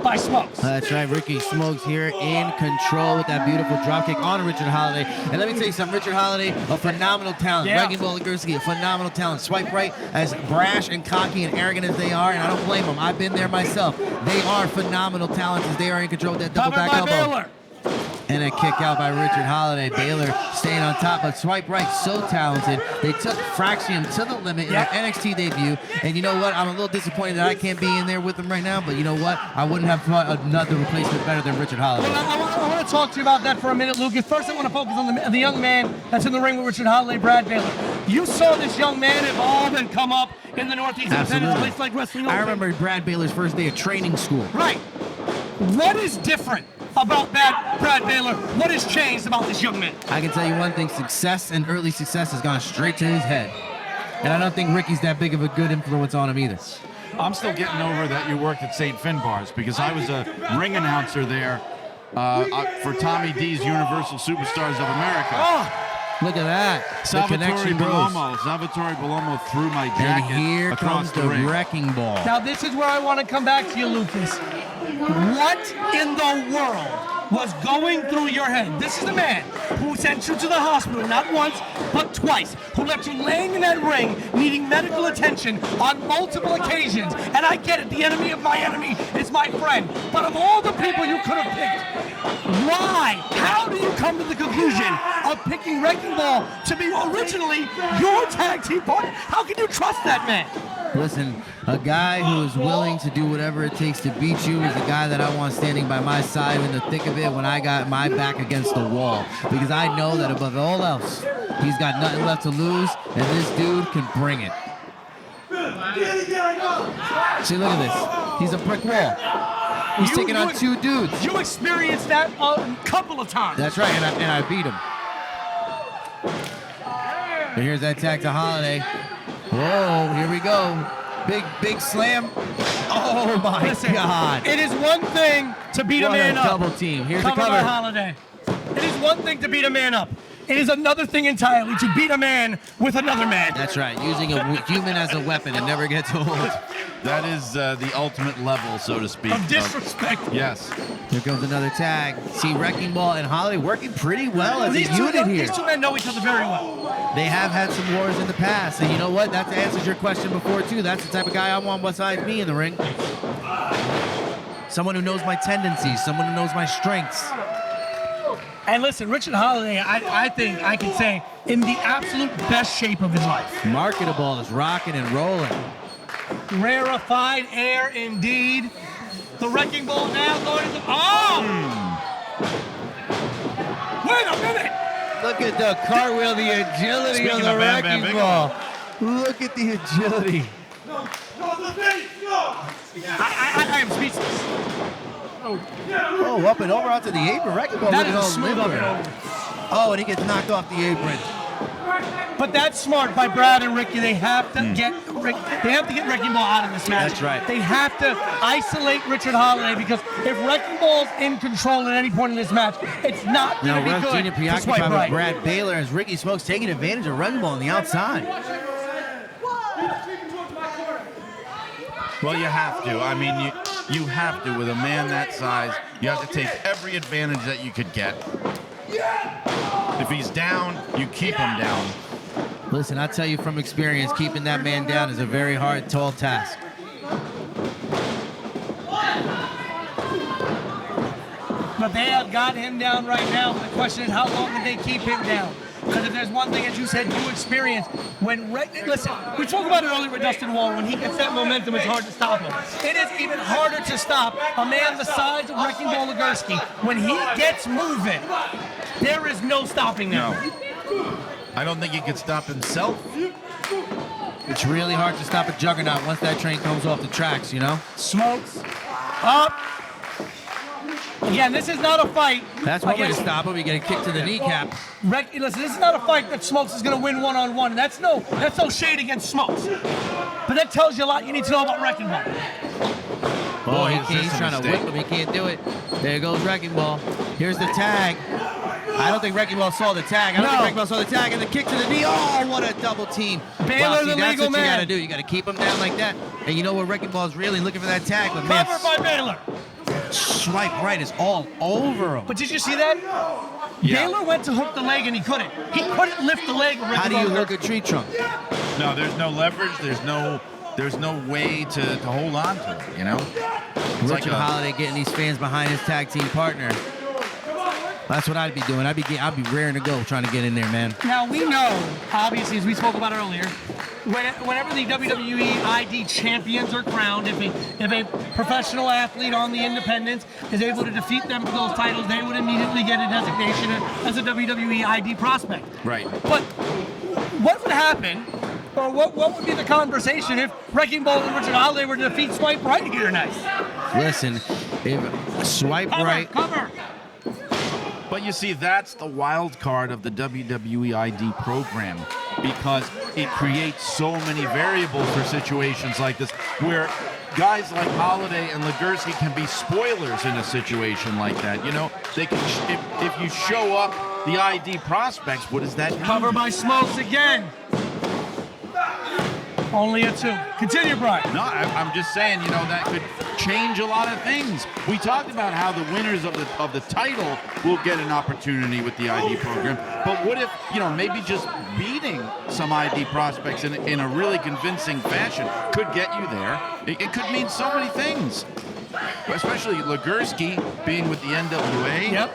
by Smokes. That's right, Ricky Smokes here in control with that beautiful dropkick on Richard Holiday. And let me tell you something, Richard Holiday, a phenomenal talent. Yeah. Reggie Boligursky, a phenomenal talent. Swipe right, as brash and cocky and arrogant as they are, and I don't blame them. I've been there myself. They are phenomenal talents as they are in control with that double Cover back by elbow. Baylor. And a kick out by Richard Holiday. Baylor staying on top, but Swipe Right, so talented. They took Fraxium to the limit in their NXT debut. And you know what? I'm a little disappointed that I can't be in there with them right now, but you know what? I wouldn't have thought another replacement better than Richard Holiday. Well, I want to talk to you about that for a minute, Lucas. First, I want to focus on the young man that's in the ring with Richard Holiday, Brad Baylor. You saw this young man evolve and come up in the Northeast Independent place like Wrestling Open. I remember Brad Baylor's first day of training school. Right. What is different about Brad Baylor? What has changed about this young man? I can tell you one thing, success and early success has gone straight to his head. And I don't think Ricky's that big of a good influence on him either. I'm still getting over that you worked at St. Finbar's because I was a ring announcer there for Tommy D's Universal Superstars of America. Oh, look at that. The connection grows. Salvatore Bellomo threw my And jacket here across comes the the ring. wrecking ball. Now, this is where I want to come back to you, Lucas. What in the world was going through your head? This is the man who sent you to the hospital not once, but twice, who left you laying in that ring needing medical attention on multiple occasions. And I get it, the enemy of my enemy is my friend. But of all the people you could have picked, why? How do you come to the conclusion of picking Wrecking Ball to be originally your tag team partner? How can you trust that man? Listen, a guy who is willing to do whatever it takes to beat you is a guy that I want standing by my side in the thick of it when I got my back against the wall. Because I know that above all else, he's got nothing left to lose, and this dude can bring it. See, look at this. He's a brick wall. He's taking on 2 dudes. You experienced that a couple of times. That's right, and I beat him. But here's that tag to Holiday. Whoa, here we go. Big slam. Oh my God. It is one thing to beat a man up. Double team. Here's the Cover cover. by Holiday. It is one thing to beat a man up. It is another thing entirely to beat a man with another man. That's right, using a human as a weapon and never gets old. That is the ultimate level, so to speak. Of disrespect. Yes. Here comes another tag. See Wrecking Ball and Holiday working pretty well as a unit here. These two men know each other very well. They have had some wars in the past, and you know what? That answers your question before too. That's the type of guy I want beside me in the ring. Someone who knows my tendencies, someone who knows my strengths. And listen, Richard Holiday, I think I can say, in the absolute best shape of his life. Marketable is rocking and rolling. Rarefied air indeed. The Wrecking Ball now going to the... Oh! Wait a minute! Look at the cartwheel, the agility Speaking of the of Bam Bam Wrecking Bigelow. Ball. Look at the agility. I am speechless. Oh, up and over onto the apron. Wrecking Ball That looking is a all smooth limber. up and over. Oh, and he gets knocked off the apron. But that's smart by Brad and Ricky. They have to get Wrecking Ball out of this match. That's right. They have to isolate Richard Holiday because if Wrecking Ball's in control at any point in this match, it's not going Now, to be Ref good. Junior to preoccupied swipe with right. Brad Baylor as Ricky Smokes taking advantage of Wrecking Ball on the outside. Well, you have to. I mean, You have to, with a man that size, you have to take every advantage that you could get. If he's down, you keep him down. Listen, I tell you from experience, keeping that man down is a very hard, tall task. But they have got him down right now. The question is, how long can they keep him down? Because if there's one thing, as you said, you experience, listen, we spoke about it earlier with Dustin Wall, when he gets that momentum, it's hard to stop him. It is even harder to stop a man the size of Wrecking Ball Legursky. When he gets moving, there is no stopping him. No. I don't think he can stop himself. It's really hard to stop a juggernaut once that train comes off the tracks, you know? Smokes up. Again, this is not a fight. That's one way to stop him. You get a kick to the kneecap. Listen, this is not a fight that Smokes is going to win one-on-one. And that's no shade against Smokes. But that tells you a lot you need to know about Wrecking Ball. Oh, he's trying to whip him. He can't do it. There goes Wrecking Ball. Here's the tag. I don't think Wrecking Ball saw the tag. I don't think Wrecking Ball saw the tag. And the kick to the knee. Oh, what a double team. Baylor, the that's legal what you man. got to do. You got to keep him down like that. And you know what? Wrecking Ball's really looking for that tag. But man, Covered by Baylor. Swipe right is all over him. But did you see that? Yeah. Baylor went to hook the leg and he couldn't. He couldn't lift the leg. How do you hook a tree trunk? No, there's no leverage. There's no way to hold on to it, you know? It's Richard Holiday getting these fans behind his tag team partner. That's what I'd be doing. I'd be raring to go trying to get in there, man. Now, we know, obviously, as we spoke about earlier, whenever the WWE ID champions are crowned, if a professional athlete on the independents is able to defeat them for those titles, they would immediately get a designation as a WWE ID prospect. Right. But what would happen, or what would be the conversation if Wrecking Ball and Richard Holiday were to defeat Swipe Right here tonight? Listen, if Swipe Right... Cover! But you see, that's the wild card of the WWE ID program, because it creates so many variables for situations like this, where guys like Holiday and Legursky can be spoilers in a situation like that. You know, they can if you show up the ID prospects, what does that mean? Cover by Smokes again. Only a 2. Continue, Brian. No, I'm just saying, you know, that could change a lot of things. We talked about how the winners of the title will get an opportunity with the ID program, but what if, you know, maybe just beating some ID prospects in a really convincing fashion could get you there? It could mean so many things. Especially Legursky being with the NWA. Yep.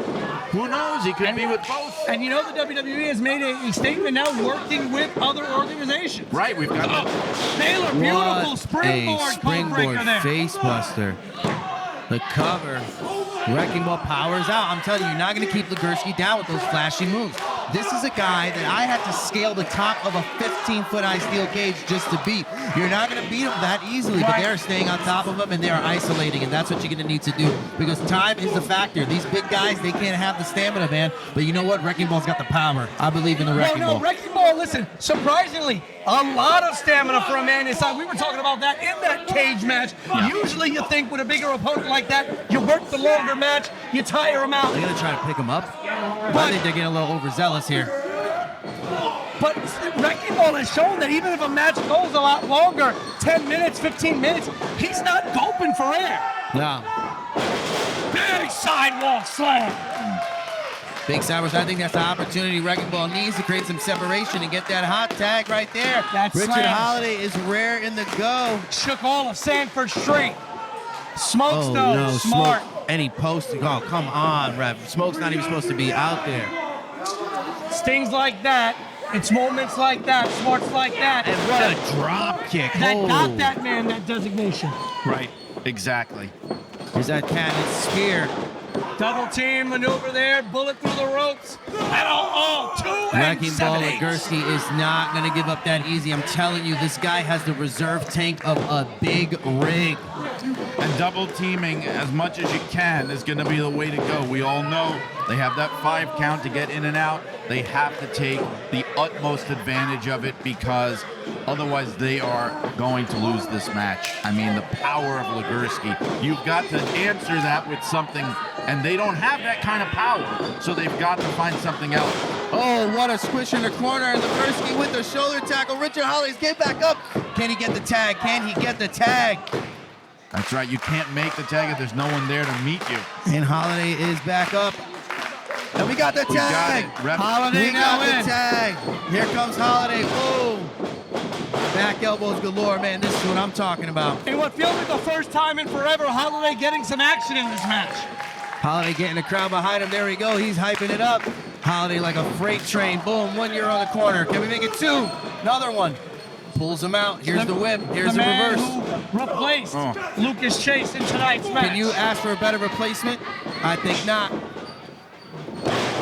Who knows? He could be with both. And you know the WWE has made a statement now working with other organizations. Right, we've got Baylor, beautiful springboard there. Face buster. The cover. Wrecking Ball powers out. I'm telling you, you're not going to keep Legursky down with those flashy moves. This is a guy that I had to scale the top of a 15-foot high steel cage just to beat. You're not going to beat him that easily, but they're staying on top of him and they're isolating, and that's what you're going to need to do, because time is the factor. These big guys, they can't have the stamina, man. But you know what? Wrecking Ball's got the power. I believe in the Wrecking Ball. Wrecking Ball, listen, surprisingly, a lot of stamina for a man his size. We were talking about that in that cage match. Yeah. Usually you think with a bigger opponent like that, you work the longer match, you tire him out. They're going to try to pick him up. I think they're getting a little overzealous here. But Wrecking Ball has shown that even if a match goes a lot longer, 10 minutes, 15 minutes, he's not gulping for air. No. Big sidewalk slam. Big Cyrus, I think that's the opportunity Wrecking Ball needs to create some separation and get that hot tag right there. That's Richard Holiday is rare in the go. Shook all of Sanford St. Smokes oh, though, no, smart. Smoke. And he posted, oh, come on, Rev. Smoke's not even supposed to be out there. Stings like that. It's moments like that, smarts like that. And what a drop kick. That got that man that designation. Right, exactly. Here's that cannon spear. Double team maneuver there, bullet through the ropes. And Wrecking Ball Legursky is not going to give up that easy. I'm telling you, this guy has the reserve tank of a big rig. And double teaming as much as you can is going to be the way to go. We all know they have that 5 count to get in and out. They have to take the utmost advantage of it, because otherwise they are going to lose this match. I mean, the power of Legursky. You've got to answer that with something, and they don't have that kind of power, so they've got to find something else. Oh, what a squish in the corner, and Legursky with the shoulder tackle. Richard Hollies, get back up. Can he get the tag? Can he get the tag? That's right. You can't make the tag if there's no one there to meet you. And Holiday is back up. And we got the We got tag. it. Ref- Holiday We got now the in. tag. Here comes Holiday. Boom. Back elbows galore, man. This is what I'm talking about. In what feels like the first time in forever, Holiday getting some action in this match. Holiday getting the crowd behind him. There we go. He's hyping it up. Holiday like a freight train. Boom. 1 year on the corner. Can we make it 2? Another one. Pulls him out. Here's the whip. Here's the man reverse. who replaced Lucas Chase in tonight's match. Can you ask for a better replacement? I think not.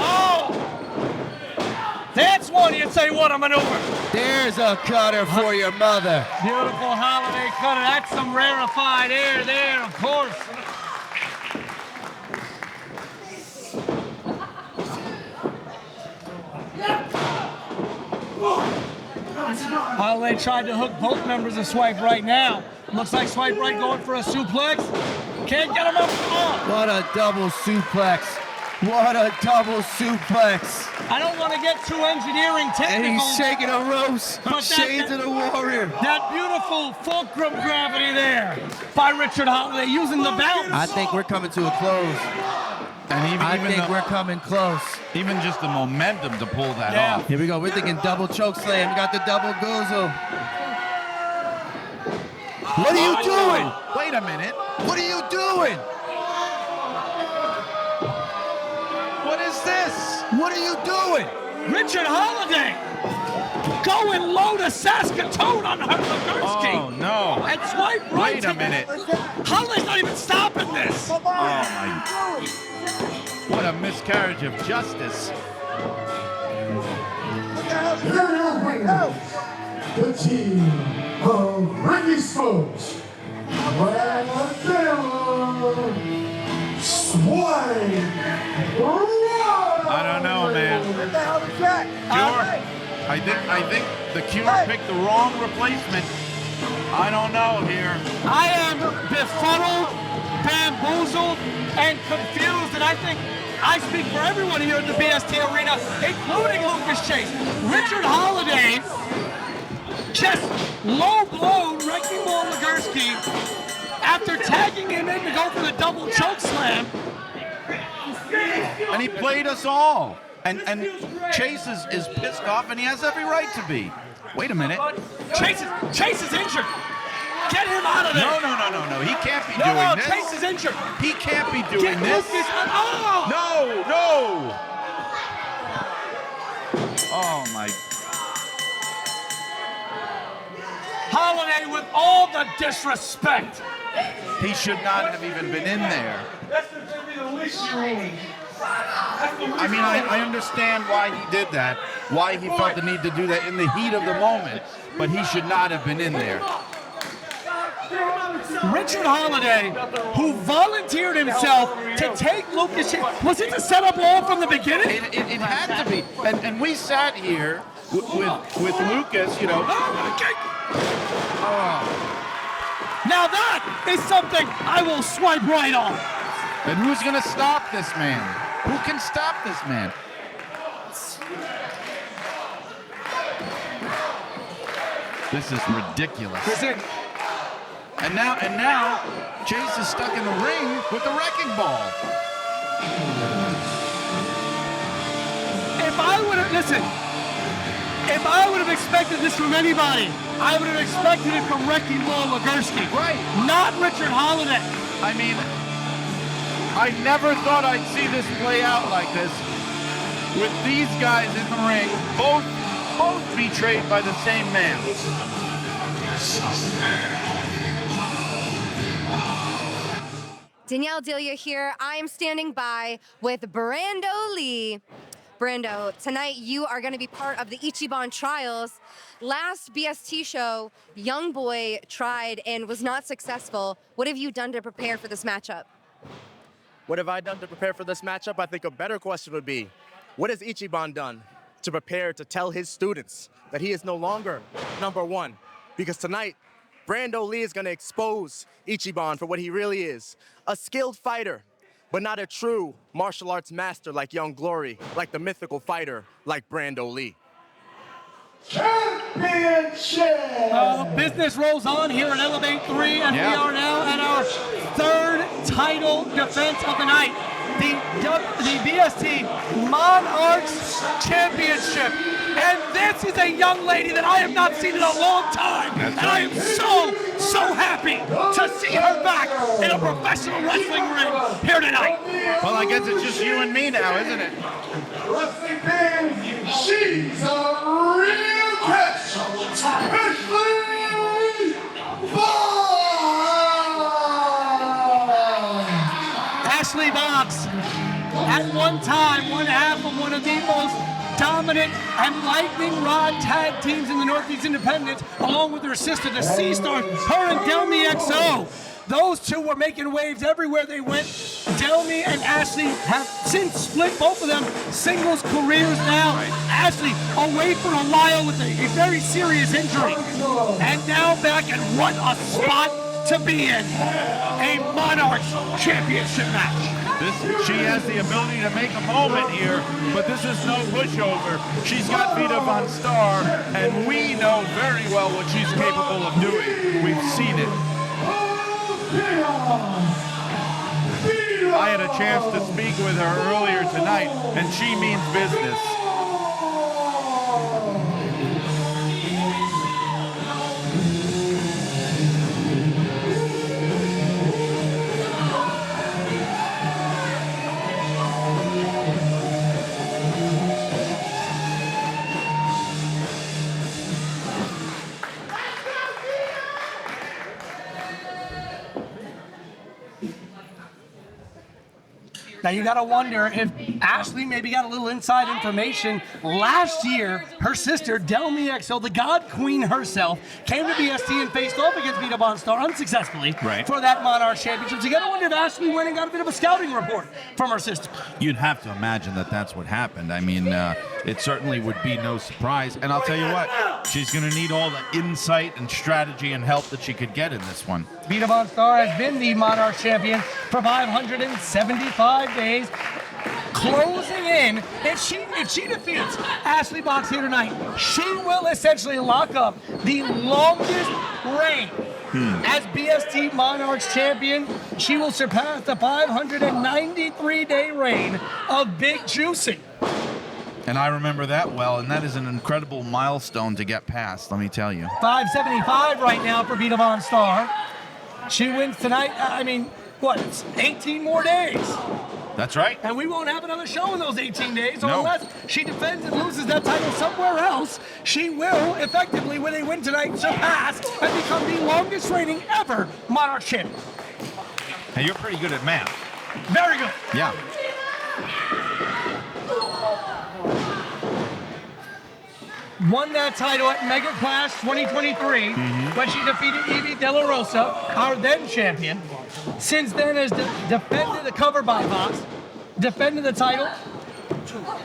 Oh! That's one you'd say, what a maneuver. There's a cutter for your mother. Beautiful Holiday cutter. That's some rarefied air there, of course. Holiday tried to hook both members of Swipe Right now. Looks like Swipe Right going for a suplex. Can't get him up. Oh. What a double suplex. What a double suplex. I don't want to get too engineering technical. And he's shaking a roast. But Shades of the Warrior. That beautiful fulcrum gravity there by Richard Holiday using the bounce. I think we're coming to a close. And I think we're coming close. Even just the momentum to pull that off. Here we go. We're thinking double choke slam. We got the double gozo. What are you doing? Wait a minute. What are you doing? What is this? What are you doing? Richard Holiday going low to Saskatoon on Hermagursky. Oh, no. And Swipe Right. Wait a minute. Holiday's not even stopping this. Oh, my. What a miscarriage of justice. Here you bring the team of Ricky Smokes, Swipe. I don't know, man. What the hell is that? Cure. I think the Cure picked the wrong replacement. I don't know here. I am befuddled, bamboozled, and confused, and I think I speak for everyone here at the BST Arena, including Lucas Chase. Richard Holiday just low-blown Wrecking Ball Legursky after tagging him in to go for the double choke slam. And he played us all. And Chase is pissed off, and he has every right to be. Wait a minute. Chase is injured. Get him out of there. No. He can't be doing this. Chase is injured. He can't be doing Get this. Lucas out. No. Oh, my. Holiday with all the disrespect. He should not have even been in there. I mean, I understand why he did that, why he felt the need to do that in the heat of the moment, but he should not have been in there. Richard Holiday, who volunteered himself to take Lucas, was it the setup all from the beginning? It had to be. And we sat here with Lucas, you know. Now that is something I will swipe right on. And who's going to stop this man? Who can stop this man? This is ridiculous. And now, Chase is stuck in the ring with the wrecking ball. If I would have expected this from anybody, I would have expected it from Wrecking Ball Legursky. Right. Not Richard Holiday. I mean, I never thought I'd see this play out like this. With these guys in the ring, both betrayed by the same man. Danielle Delia here. I am standing by with Brando Lee. Brando, tonight you are going to be part of the Ichiban trials. Last BST show, Young Boy tried and was not successful. What have you done to prepare for this matchup? What have I done to prepare for this matchup? I think a better question would be, what has Ichiban done to prepare to tell his students that he is no longer #1? Because tonight, Brando Lee is going to expose Ichiban for what he really is. A skilled fighter, but not a true martial arts master like Young Glory, like the mythical fighter like Brando Lee. Champion! Championship. Business rolls on here at Elevate 3, and we are now at our third title defense of the night. The BST Monarchs Championship. And this is a young lady that I have not seen in a long time. And I am so happy to see her back in a professional wrestling ring here tonight. Well, I guess it's just you and me now, isn't it? Wrestling fans, she's a real catch. Ashley Box, at one time, one half of one of the most dominant and lightning rod tag teams in the Northeast Independent, along with her sister, the C-Star, her and Delmi XO. Those two were making waves everywhere they went. Delmi and Ashley have since split both of them singles careers now. Ashley away for a while with a very serious injury. And now back, and what a spot to be in. A Monarchs Championship match. She has the ability to make a moment here, but this is no pushover. She's got Vita Von Star, and we know very well what she's capable of doing. We've seen it. I had a chance to speak with her earlier tonight, and she means business. Now you gotta wonder if Ashley maybe got a little inside information. Last year, her sister, Delmi XO, the God Queen herself, came to BST and faced off against Vita Von Star unsuccessfully for that Monarch Championship. So you gotta wonder if Ashley went and got a bit of a scouting report from her sister. You'd have to imagine that that's what happened. I mean, it certainly would be no surprise. And I'll tell you what, she's gonna need all the insight and strategy and help that she could get in this one. Vita Von Star has been the Monarch champion for 575 days. Closing in, if she defeats Ashley Box here tonight, she will essentially lock up the longest reign as BST Monarchs champion. She will surpass the 593-day reign of Big Juicy. And I remember that well, and that is an incredible milestone to get past, let me tell you. 575 right now for Vita Von Star. She wins tonight. I mean, what? It's 18 more days. That's right. And we won't have another show in those 18 days, No. unless she defends and loses that title somewhere else. She will effectively, when they win tonight, surpass and become the longest reigning ever Monarch champion. Hey, you're pretty good at math. Very good. Yeah. Won that title at Mega Clash 2023 when she defeated Evie De La Rosa, our then champion. Since then has defended the cover by Vox, defended the title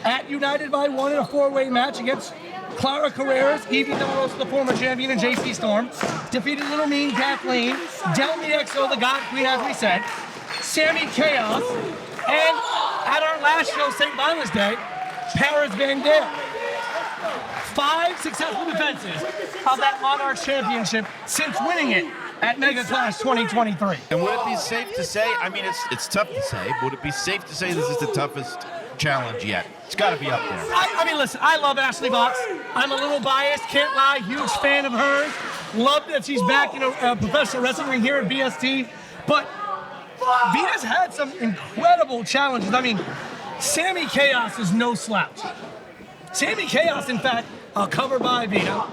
at United by One in a four-way match against Clara Carreras, Evie De La Rosa, the former champion, and JC Storm. Defeated Little Mean Kathleen, Delmi XO, the God Queen, as we said, Sammy Chaos, and at our last show, St. Violence Day, Paris Van Dam. 5 successful defenses of that Monarch Championship since winning it at Mega Clash 2023. And would it be safe to say, I mean, it's tough to say, would it be safe to say this is the toughest challenge yet? It's got to be up there. I mean, listen, I love Ashley Box. I'm a little biased, can't lie, huge fan of hers. Love that she's back in a professional wrestling ring here at BST. But Vita's had some incredible challenges. I mean, Sammy Chaos is no slouch. Sammy Chaos, in fact, covered by Vita.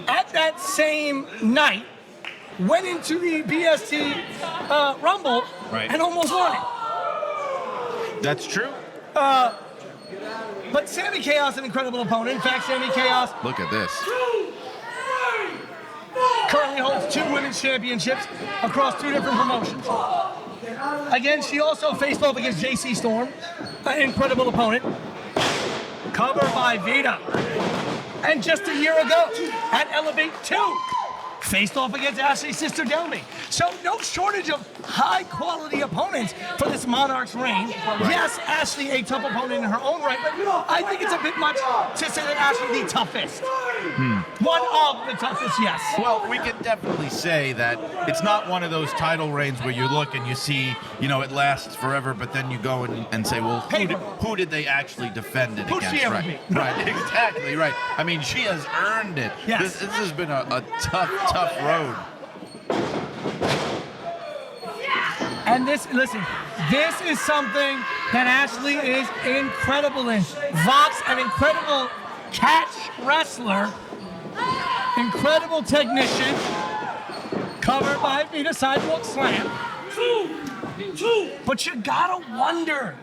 At that same night, went into the BST Rumble and almost won it. That's true. But Sammy Chaos, an incredible opponent. In fact, Sammy Chaos Look at this. currently holds 2 women's championships across 2 different promotions. Again, she also faced off against JC Storm, an incredible opponent. Covered by Vita. And just a year ago, at Elevate 2, faced off against Ashley's sister Delmy. So no shortage of high-quality opponents for this Monarchs reign. Yes, Ashley a tough opponent in her own right, but I think it's a bit much to say that Ashley the toughest. One of the toughest, yes. Well, we can definitely say that it's not one of those title reigns where you look and you see, it lasts forever, but then you go and say, well, who did they actually defend it Who's against? she ever Right, beat? right, exactly, right. I mean, she has earned it. Yes. This has been a tough road. And this is something that Ashley is incredible in. Vox, an incredible catch wrestler, incredible technician, covered by Vita sidewalk slam. But you gotta wonder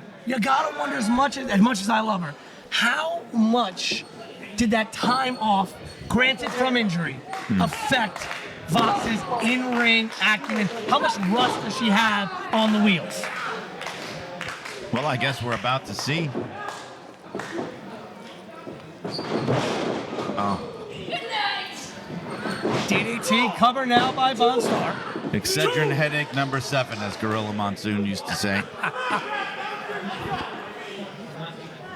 as much as I love her, how much did that time off, granted from injury, affect Vox's in-ring acumen? How much rust does she have on the wheels? Well, I guess we're about to see. DDT cover now by Von Star. Excedrin headache number 7, as Gorilla Monsoon used to say.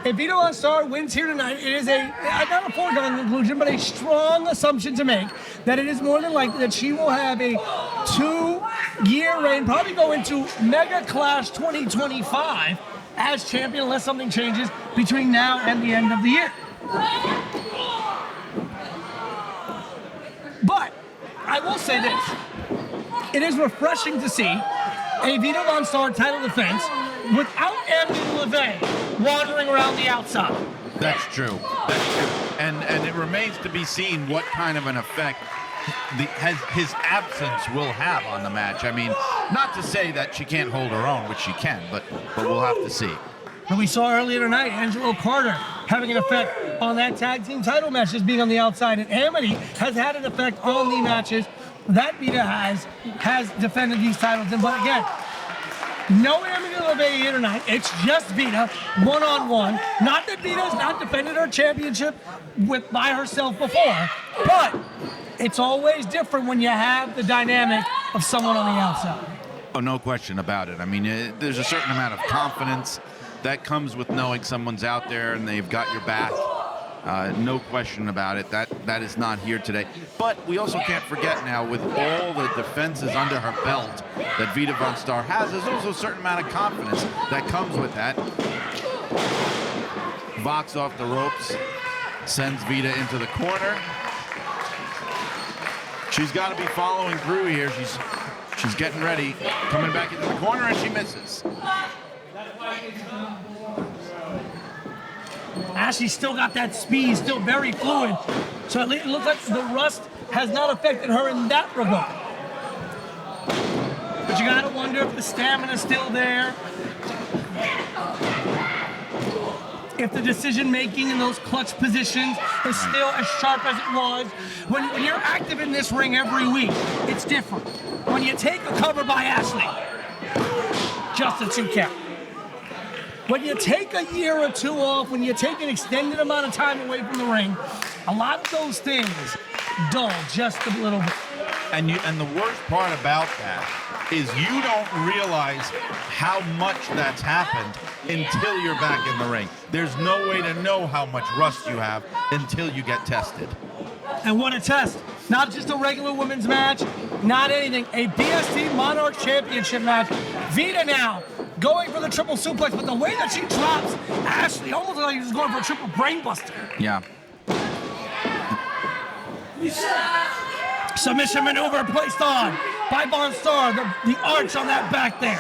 If Vito Von Star wins here tonight, it is not a foregone conclusion, but a strong assumption to make that it is more than likely that she will have a 2-year reign, probably go into Mega Clash 2025 as champion unless something changes between now and the end of the year. But I will say this. It is refreshing to see a Vito Von Star title defense without Emily LeVay wandering around the outside. That's true. That's true. And it remains to be seen what kind of an effect his absence will have on the match. I mean, not to say that she can't hold her own, which she can, but we'll have to see. And we saw earlier tonight Angelo Carter having an effect on that tag team title match, just being on the outside. And Amity has had an effect on the matches that Vita has defended these titles in. But again, no Amity LeVay here tonight. It's just Vita, one-on-one. Not that Vita has not defended her championship by herself before, but it's always different when you have the dynamic of someone on the outside. Oh, no question about it. I mean, there's a certain amount of confidence that comes with knowing someone's out there and they've got your back. No question about it. That is not here today. But we also can't forget now, with all the defenses under her belt that Vita Von Star has, there's also a certain amount of confidence that comes with that. Vox off the ropes, sends Vita into the corner. She's got to be following through here. She's getting ready, coming back into the corner, and she misses. Ashley's still got that speed, still very fluid. So it looks like the rust has not affected her in that regard. But you gotta wonder if the stamina's still there. If the decision-making in those clutch positions is still as sharp as it was. When you're active in this ring every week, it's different. When you take a cover by Ashley, just a 2 count. When you take a year or 2 off, when you take an extended amount of time away from the ring, a lot of those things dull just a little bit. And the worst part about that is you don't realize how much that's happened until you're back in the ring. There's no way to know how much rust you have until you get tested. And what a test. Not just a regular women's match, not anything. A BST Monarchs Championship match. Vita now going for the triple suplex, but the way that she drops Ashley, almost like she's going for a triple brainbuster. Yeah. Submission maneuver placed on by Von Star. The arch on that back there.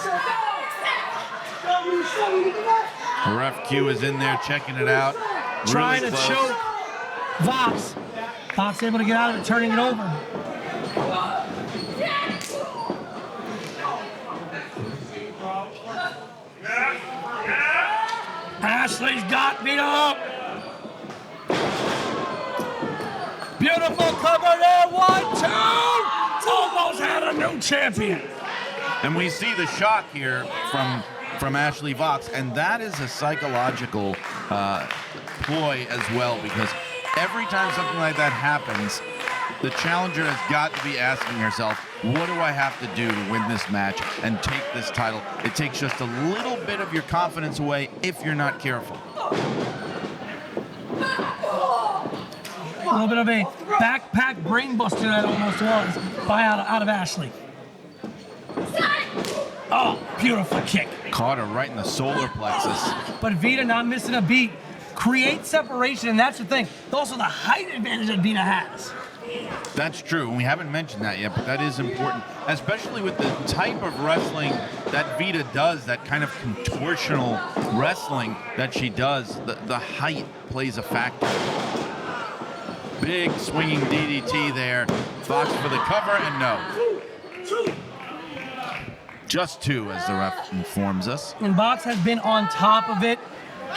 Ref Q is in there checking it out. Trying really to close. choke Vox. Vox able to get out of it, turning it over. Ashley's got Vita up. Beautiful cover there, 1, 2. Almost had a new champion. And we see the shock here from Ashley Vox, and that is a psychological ploy as well, because every time something like that happens, The challenger has got to be asking herself, what do I have to do to win this match and take this title? It takes just a little bit of your confidence away if you're not careful. A little bit of a backpack brain buster that almost was by out of Ashley. Oh, beautiful kick. Caught her right in the solar plexus. But Vita not missing a beat. Create separation, and that's the thing. Also the height advantage that Vita has. That's true, and we haven't mentioned that yet, but that is important, especially with the type of wrestling that Vita does, that kind of contortional wrestling that she does. The height plays a factor. Big swinging DDT there. Fox for the cover, and no. Just 2, as the ref informs us. And Box has been on top of it,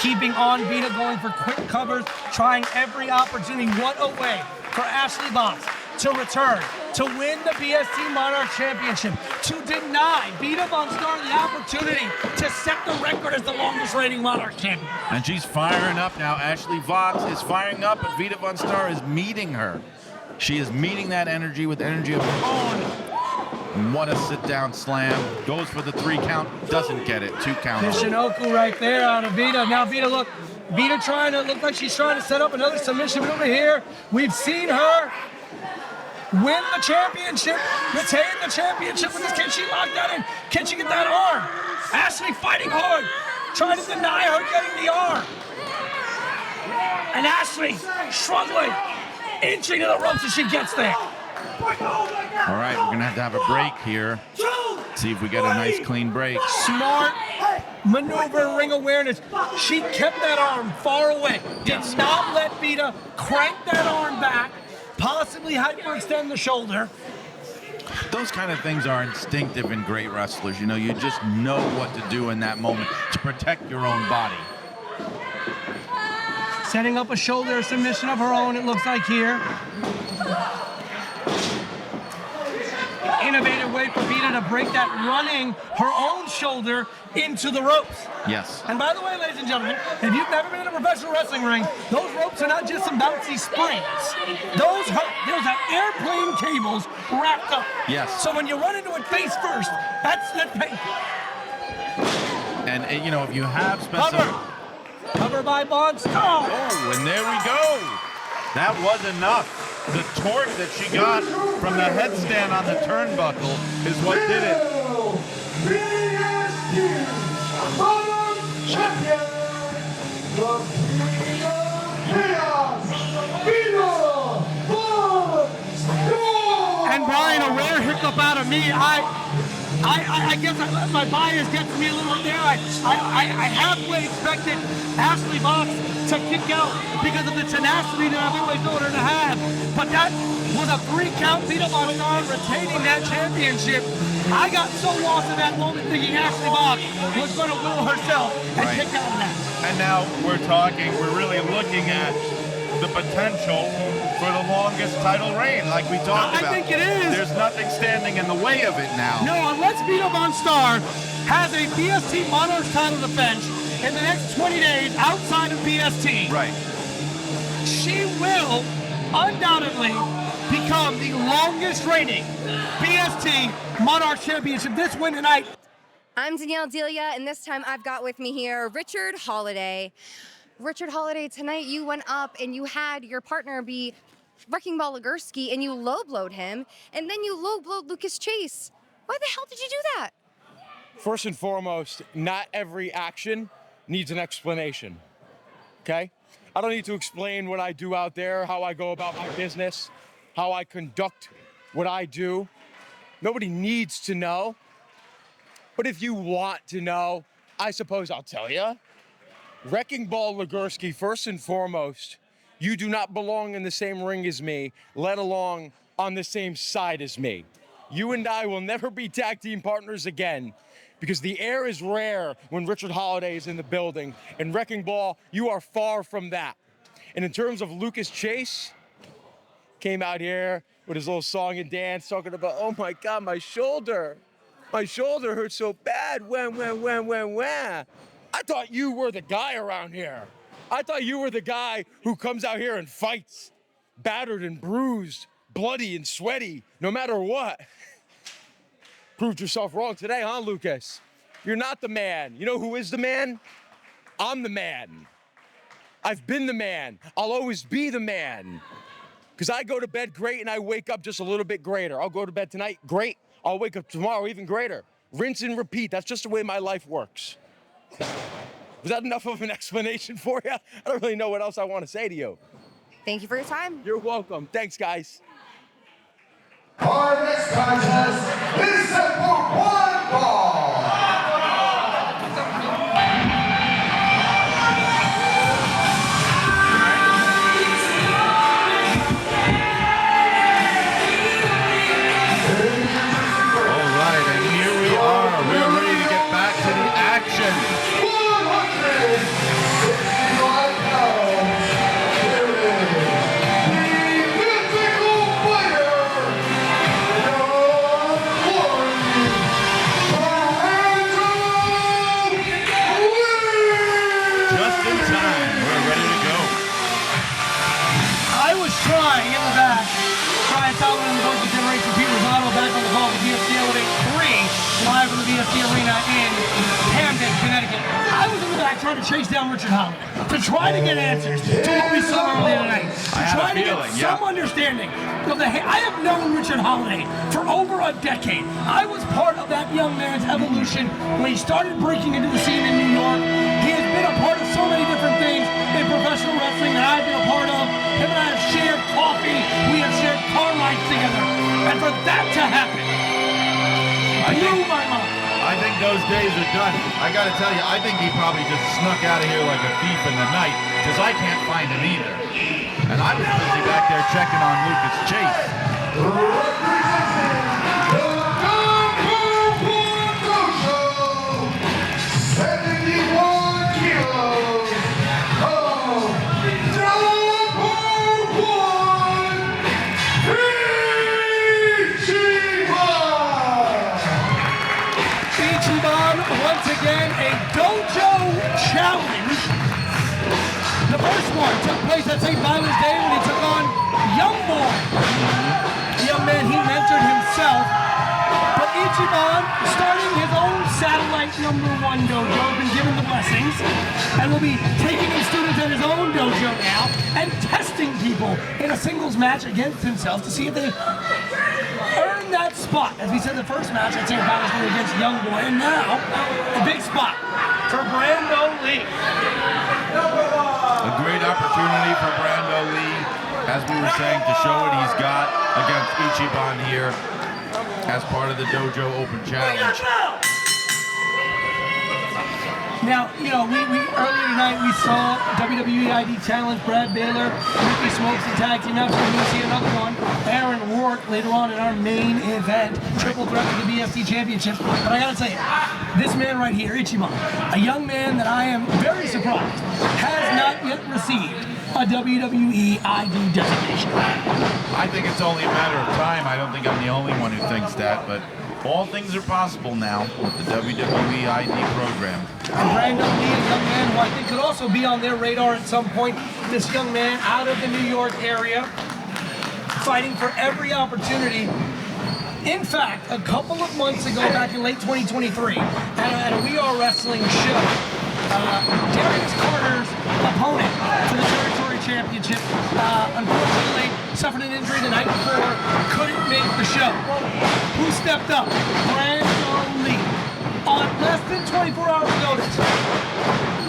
keeping on Vita, going for quick covers, trying every opportunity. What a way for Ashley Box to return, to win the BST Monarchs Championship, to deny Vita Von Star the opportunity to set the record as the longest reigning Monarchs champion. And she's firing up now. Ashley Vox is firing up, and Vita Von Star is meeting her. She is meeting that energy with energy of her own. And what a sit-down slam. Goes for the 3 count, doesn't get it. 2 count. Shinoku right there on Vita. Now Vita, look, Vita trying to look like she's trying to set up another submission, but over here, we've seen her win the championship, retain the championship with this. Can she lock that in? Can she get that arm? Ashley fighting hard, trying to deny her getting the arm. And Ashley struggling, inching to the ropes as she gets there. All right, we're gonna have a break here. See if we get a nice clean break. Smart maneuver, ring awareness. She kept that arm far away. Did not let Vita crank that arm back, possibly hyperextend the shoulder. Those kind of things are instinctive in great wrestlers. You know, you just know what to do in that moment to protect your own body. Setting up a shoulder submission of her own, it looks like here. Innovative way for Vita to break that, running her own shoulder into the ropes. Yes. And by the way, ladies and gentlemen, if you've never been in a professional wrestling ring, those ropes are not just some bouncy springs. Those are airplane cables wrapped up. Yes. So when you run into it face first, that's painful. And you know, if you have spent some... Cover by Bonds. Oh, and there we go. That was enough. The torque that she got from the headstand on the turnbuckle is what did it. And Brian, a rare hiccup out of me. I guess my bias gets me a little bit there. I halfway expected Ashley Box to kick out because of the tenacity that I've always known her to have. But that was a 3 count. Vita Von Star retaining that championship. I got so lost in that moment thinking Ashley Box was going to will herself and kick out of that. And now we're really looking at the potential for the longest title reign, like we talked about. I think it is. There's nothing standing in the way of it now. No, unless Vita Von Star has a BST Monarchs title defense in the next 20 days outside of BST. Right. She will undoubtedly become the longest reigning BST Monarchs Championship. This win tonight. I'm Danielle Delia, and this time I've got with me here Richard Holiday. Richard Holiday, tonight you went up and you had your partner be Wrecking Ball Legursky and you low-blowed him, and then you low-blowed Lucas Chase. Why the hell did you do that? First and foremost, not every action needs an explanation, okay? I don't need to explain what I do out there, how I go about my business, how I conduct what I do. Nobody needs to know. But if you want to know, I suppose I'll tell you. Wrecking Ball Legursky, first and foremost, you do not belong in the same ring as me, let alone on the same side as me. You and I will never be tag team partners again because the air is rare when Richard Holiday is in the building. And Wrecking Ball, you are far from that. And in terms of Lucas Chase, came out here with his little song and dance talking about, oh my God, my shoulder. My shoulder hurts so bad. When. I thought you were the guy around here. I thought you were the guy who comes out here and fights, battered and bruised, bloody and sweaty, no matter what. Proved yourself wrong today, huh, Lucas? You're not the man. You know who is the man? I'm the man. I've been the man. I'll always be the man. Because I go to bed great and I wake up just a little bit greater. I'll go to bed tonight, great. I'll wake up tomorrow even greater. Rinse and repeat. That's just the way my life works. Was that enough of an explanation for you? I don't really know what else I want to say to you. Thank you for your time. You're welcome. Thanks, guys. Our next contest is set for one ball. Live from the BST Arena in Hamden, Connecticut. I was in the back trying to chase down Richard Holiday, to try to get answers to what we saw earlier tonight, to try to get some understanding of the. I have known Richard Holiday for over a decade. I was part of that young man's evolution when he started breaking into the scene in New York. He has been a part of so many different things in professional wrestling that I've been a part of. Him and I have shared coffee. We have shared car rides together. And for that to happen, I think those days are done. I gotta tell you, I think he probably just snuck out of here like a thief in the night, because I can't find him either. And I was busy back there checking on Lucas Chase. Once again, a dojo challenge. The first one took place at St. Violent's Day when he took on Young Boy. The young man, he mentored himself. But Ichiban, starting his own satellite #1 dojo, been given the blessings, and will be taking his students at his own dojo now and testing people in a singles match against himself to see if they earn that spot. As we said, the first match at St. Violent's Day against Young Boy, and now a big spot for Brando Lee. A great opportunity for Brando Lee, as we were saying, to show what he's got against Ichiban here as part of the Dojo Open Challenge. Now, you know, we earlier tonight we saw WWE ID Challenge, Brad Baylor, Ricky Smokes, and tag team match. We're going to see another one, Aaron Rourke, later on in our main event, triple threat for the BST Championship. But I got to tell you, this man right here, Ichiban, a young man that I am very surprised has not yet received a WWE ID designation. I think it's only a matter of time. I don't think I'm the only one who thinks that, but all things are possible now with the WWE ID program. And Brando Lee, a young man who I think could also be on their radar at some point. This young man out of the New York area, fighting for every opportunity. In fact, a couple of months ago, back in late 2023, at a We Are Wrestling show, Darius Carter's opponent for the Territory Championship, unfortunately suffered an injury the night before, couldn't make the show. Who stepped up? Brando Lee. On less than 24 hours notice,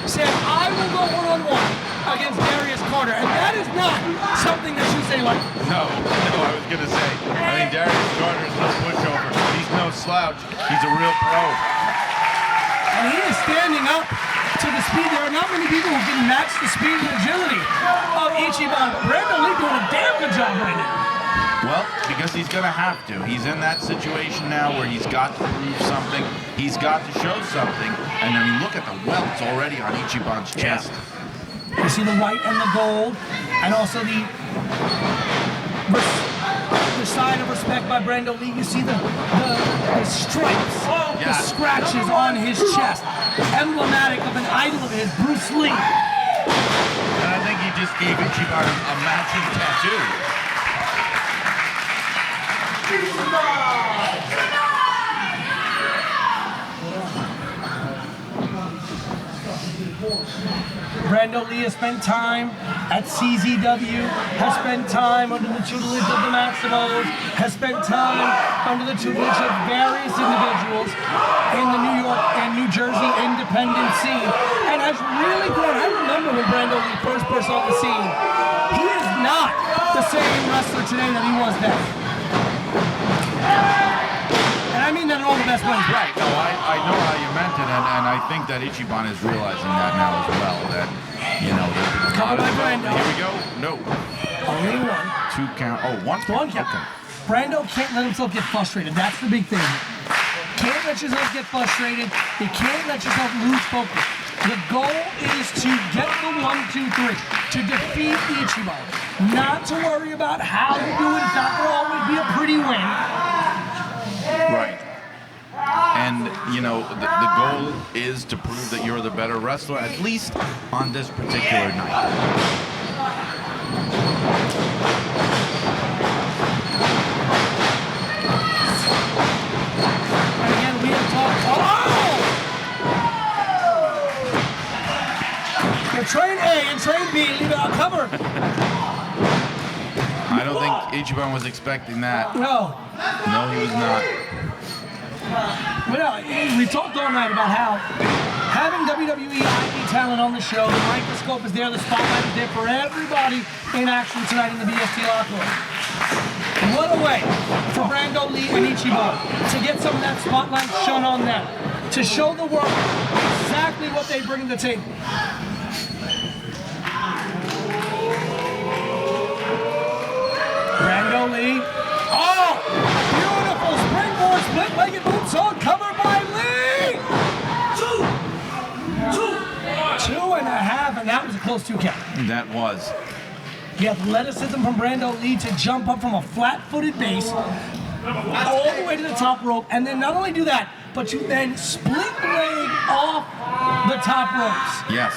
said, I will go one-on-one against Darius Carter. And that is not something that you say like. No, I was going to say, I mean, Darius Carter is no pushover. He's no slouch. He's a real pro. And he is standing up to the speed. There are not many people who can match the speed and agility of Ichiban. Brando Lee doing a damn good job right now. Well, because he's going to have to. He's in that situation now where he's got to prove something. He's got to show something. And I mean, look at the welts already on Ichiban's chest. You see the white and the gold, and also the sign of respect by Brando Lee. You see the stripes, the scratches on his chest, emblematic of an idol of his, Bruce Lee. And I think he just gave Ichiban a matching tattoo. Brando Lee has spent time at CZW, has spent time under the tutelage of the Maximos, has spent time under the tutelage of various individuals in the New York and New Jersey independent scene, and has really grown. I remember when Brando Lee first burst on the scene. He is not the same wrestler today that he was then. And I mean that in all the best ways. Right, no, I know how you meant it, and I think that Ichiban is realizing that now as well, that, you know, covered by Brando. Here we go. No. Only one. 2 count. Oh, one count. Okay. Brando can't let himself get frustrated. That's the big thing. Can't let yourself get frustrated. You can't let yourself lose focus. The goal is to get the 1, 2, 3, to defeat Ichiban. Not to worry about how you do it. It's not going to always be a pretty win. Right. And, you know, the goal is to prove that you're the better wrestler, at least on this particular night. And again, we have talked. Oh! Train A and train B leave it on cover. I don't think Ichiban was expecting that. No. No, he was not. Well, we talked all night about how having WWE ID talent on the show, the microscope is there, the spotlight is there for everybody in action tonight in the BST locker room. What a way for Brando Lee and Ichiban to get some of that spotlight shone on them, to show the world exactly what they bring to the table. Brando Lee. Oh! Beautiful springboard split-legged moonsault covered by Lee! 2.5, and that was a close 2 count. That was. The athleticism from Brando Lee to jump up from a flat-footed base all the way to the top rope, and then not only do that, but you then split leg off the top ropes. Yes.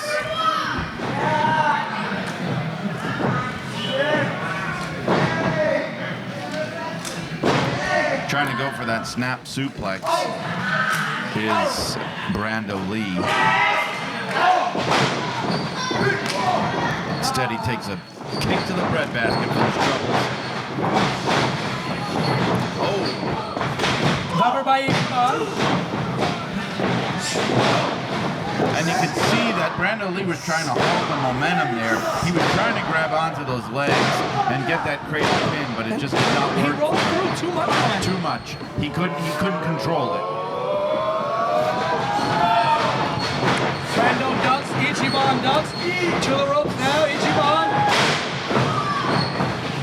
Trying to go for that snap suplex is Brando Lee. Instead, he takes a kick to the breadbasket for his troubles. Oh. Covered by Ichiban. And you could see that Brando Lee was trying to hold the momentum there. He was trying to grab onto those legs and get that crazy pin, but it just did not work. He rolled through too much. Too much. He couldn't control it. Brando ducks, Ichiban ducks. To the ropes now, Ichiban.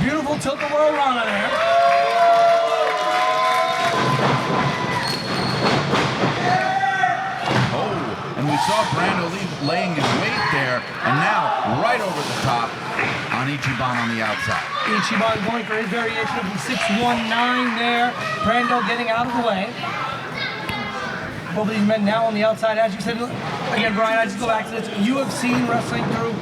Beautiful tilt-a-whirl run on there. We saw Brando Lee laying his weight there, and now right over the top on Ichiban on the outside. Ichiban going for his variation of the 619 there. Brando getting out of the way. Both of these men now on the outside. As you said, again, Brian, I just go back to this. You have seen wrestling through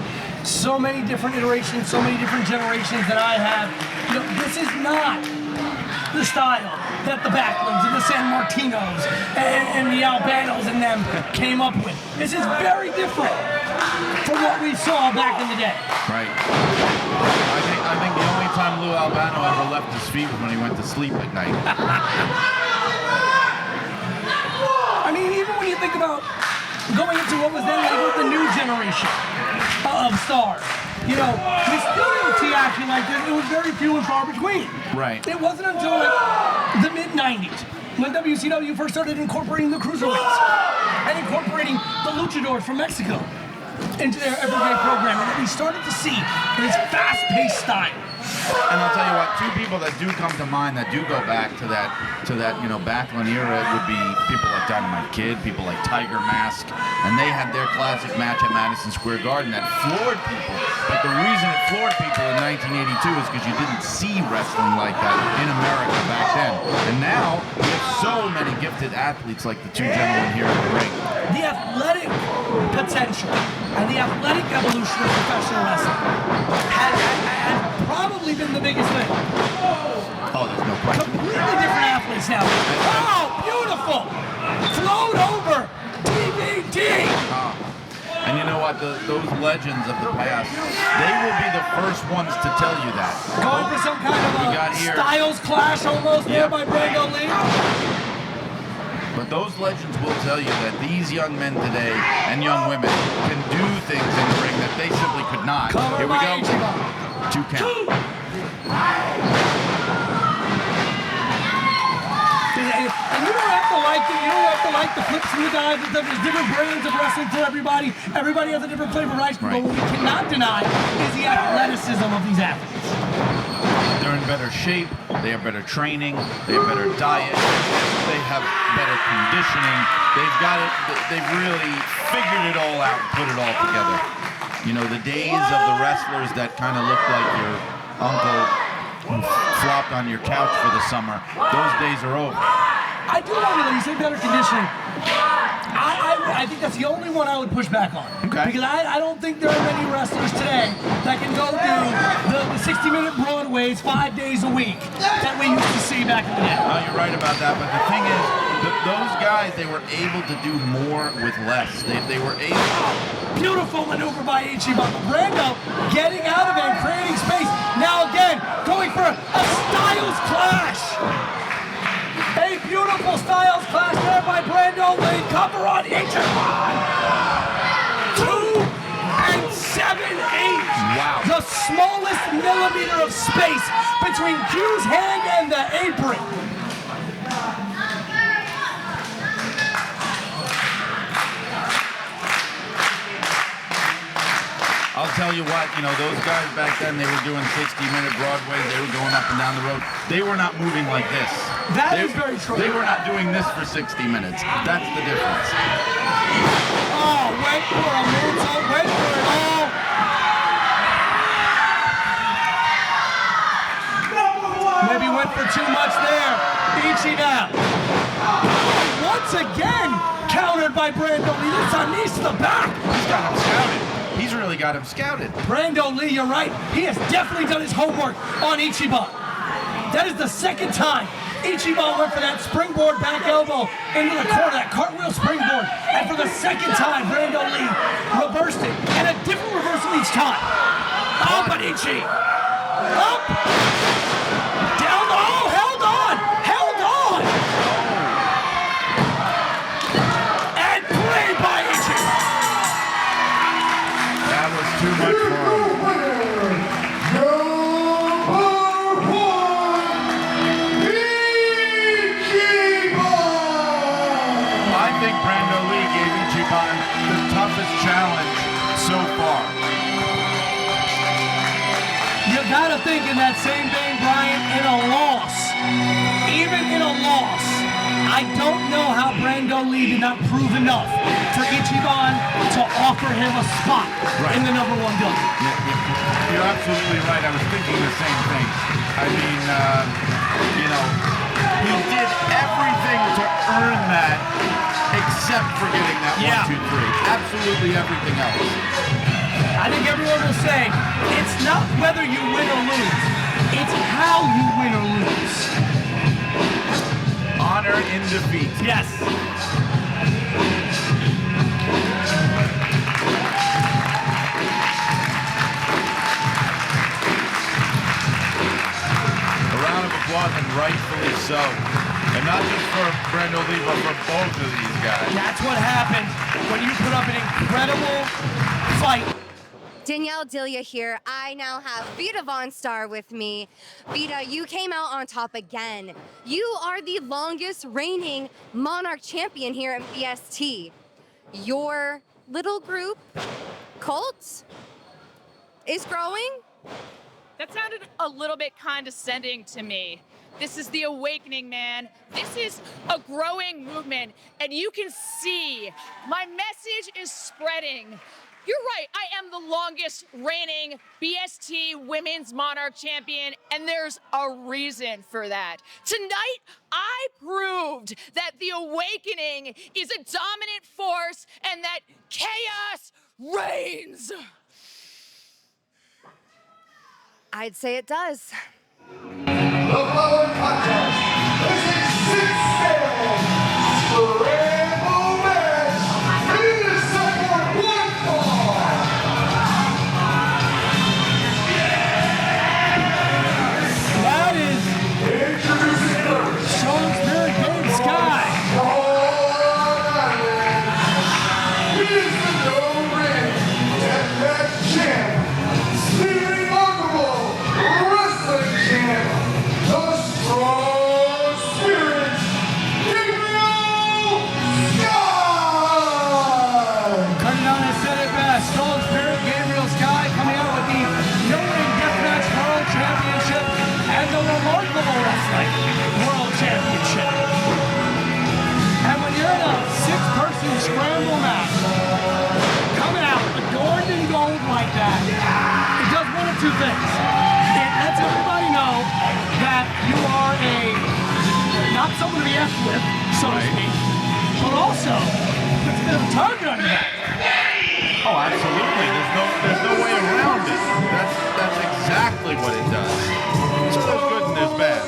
so many different iterations, so many different generations that I have. You know, this is not the style that the Backlunds and the San Martinos and the Albanos and them came up with. This is very different from what we saw back in the day. Right. I think the only time Lou Albano ever left his feet was when he went to sleep at night. I mean, even when you think about going into what was then labeled the new generation of stars, you know, Mysterio action like this, it was very few and far between. Right. It wasn't until like the mid-90s when WCW first started incorporating the cruiserweights and incorporating the luchadors from Mexico into their everyday programming that we started to see this fast-paced style. And I'll tell you what, two people that do come to mind that do go back to that you know, Backlund era would be people like Dynamite Kid, people like Tiger Mask, and they had their classic match at Madison Square Garden that floored people. But the reason it floored people in 1982 is because you didn't see wrestling like that in America back then. And now we have so many gifted athletes like the two gentlemen here in the ring. The athletic potential and the athletic evolution of professional wrestling has probably been the biggest thing. Oh, there's no question. Completely different those legends of the past, they will be the first ones to tell you that. Going for some kind of a styles clash almost there by Brando Lee. But those legends will tell you that these young men today and young women can do things in the ring that they simply could not. Here we go. 2 count. And you don't have to like the flips and the dives. There's different brands of wrestling for everybody. Everybody has a different flavor of ice cream. But what we cannot deny is the athleticism of these athletes. They're in better shape. They have better training. They have better diet. They have better conditioning. They've got it. They've really figured it all out and put it all together. You know, the days of the wrestlers that kind of looked like your uncle who flopped on your couch for the summer, those days are over. I do wonder, you say better conditioning. I think that's the only one I would push back on. Okay. Because I don't think there are many wrestlers today that can go do the 60-minute Broadways 5 days a week that we used to see back in the day. No, you're right about that, but the thing is, those guys, they were able to do more with less. They were able... Beautiful maneuver by Ichiban. Brando getting out of it and creating space. Now again, going for a styles clash. A beautiful styles clash there by Brando Lee. Cover on Ichiban. 2 7/8. Wow. The smallest millimeter of space between Q's hand and the apron. I'll tell you what, you know, those guys back then, they were doing 60-minute Broadways. They were going up and down the road. They were not moving like this. That is very true. They were not doing this for 60 minutes. That's the difference. Oh, went for a moonsault, went for it all. Maybe went for too much there. Ichi now. Once again, countered by Brando Lee. This time, knees to the back. He's got him scouted. He's really got him scouted. Brando Lee, you're right. He has definitely done his homework on Ichiban. That is the second time Ichiban went for that springboard back elbow into the corner, that cartwheel springboard. And for the second time, Brando Lee reversed it. And a different reversal each time. Oh, but Ichi. Up. Down. Oh, held on. Held on. And played by Ichi. That was too much for him. I think Brando Lee gave Ichiban the toughest challenge so far. You gotta think in that same vein, Brian, in a loss, even in a loss, I don't know how Brando Lee did not prove enough for Ichiban to offer him a spot in the #1 building. You're absolutely right. I was thinking the same thing. I mean, you know, he did everything to earn that except for getting that 1, 2, 3. Absolutely everything else. I think everyone will say, it's not whether you win or lose, it's how you win or lose. Honor in defeat. Yes. A round of applause, and rightfully so. And not just for Brando Lee, but for both of these guys. That's what happens when you put up an incredible fight. Danielle Delia here. I now have Vita Von Star with me. Vita, you came out on top again. You are the longest reigning Monarch champion here in BST. Your little group, Cult, is growing? That sounded a little bit condescending to me. This is the awakening, man. This is a growing movement, and you can see my message is spreading. You're right, I am the longest reigning BST Women's Monarch Champion, and there's a reason for that. Tonight, I proved that the awakening is a dominant force and that chaos reigns. I'd say it does. The following contest is a 6-scale scramble match. It is set for 1 fall. things. It lets everybody know that you are not someone to be effed with, so to speak, but also puts a bit of a target on your back. Oh, absolutely. There's no way around it. That's exactly what it does. So there's good and there's bad.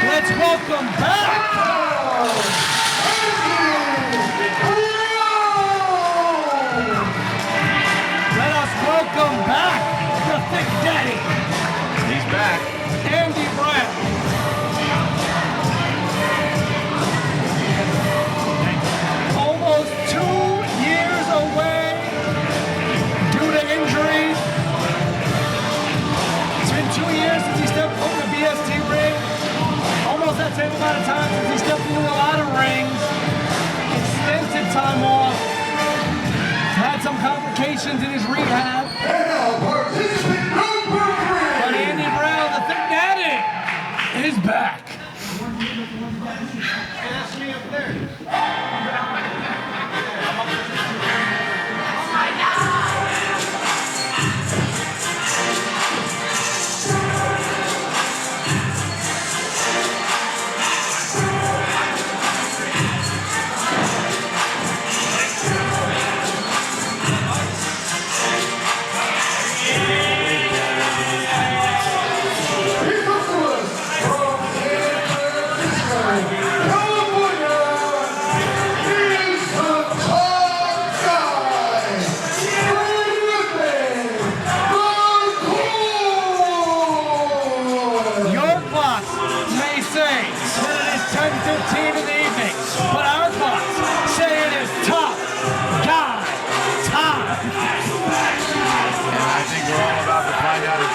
Let's welcome back. Let us welcome back the Thick Daddy. He's back. Andy Brown. Almost 2 years away due to injury. It's been 2 years since he stepped over the BST ring. Almost that same amount of time since he stepped into a lot of rings. Extensive time off. He's had some complications in his rehab. But Andy Brown, the Thick Daddy, is back. Hey, that's me up there.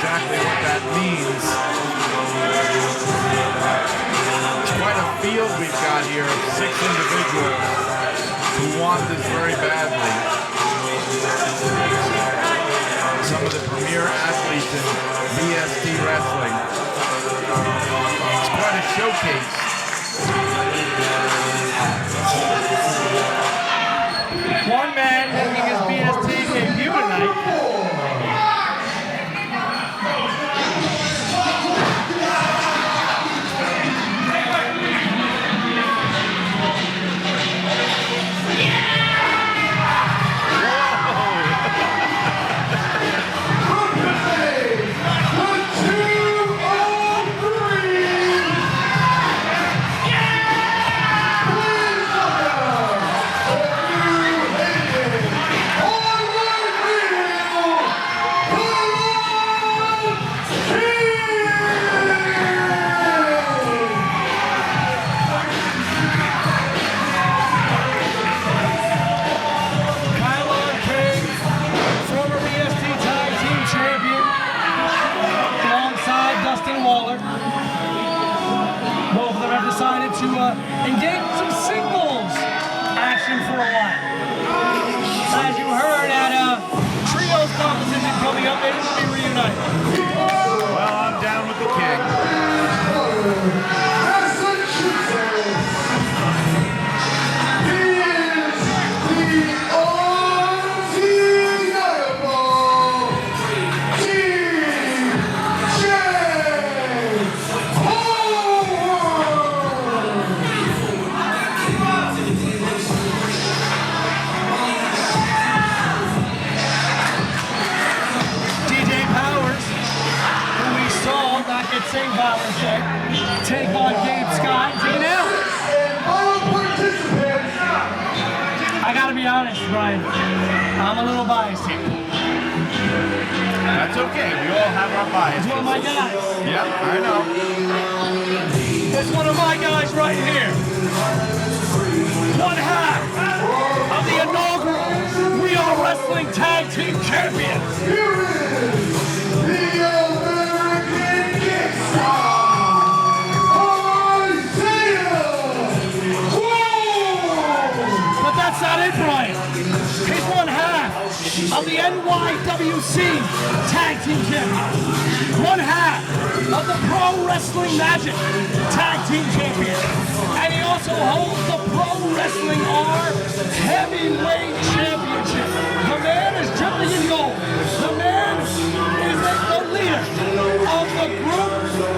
Exactly what that means. It's quite a field we've got here of 6 individuals who want this very badly. Some of the premier athletes in BST Wrestling. It's quite a showcase. One man making his BST debut tonight. Engage in some singles action for a while. As you heard at trios competition coming up, they will be reunited. Well, I'm down with the king. St. Valentine's Day. Take on Gabe, Skye, take it out. I gotta be honest, Brian. I'm a little biased here. That's okay. We all have our biases. It's one of my guys. Yep, I know. It's one of my guys right here. One half of the inaugural We Are Wrestling Tag Team Champions. Here is the American Kickstart. But that's not it, Brian. He's one half of the NYWC Tag Team Champions, one half of the Pro Wrestling Magic Tag Team Champions, and he also holds the Pro Wrestling R Heavyweight Championship. The man is dripping in gold. The man is the leader of the group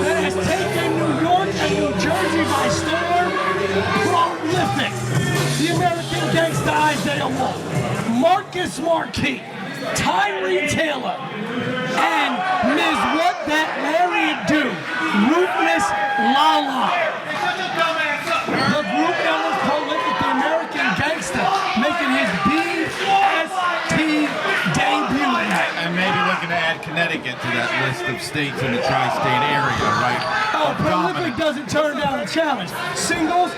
that has taken New York and New Jersey by storm. Prolific. The American Gangsta Isaiah Wolf, Marcus Marquis, Tyree Taylor, and Ms. What That Lariat Do, Ruthless Lala. The group known as Prolific, the American Gangsta, making his BST debut. And maybe looking to add Connecticut to that list of states in the tri-state area, right? Oh, Prolific doesn't turn down a challenge. Singles,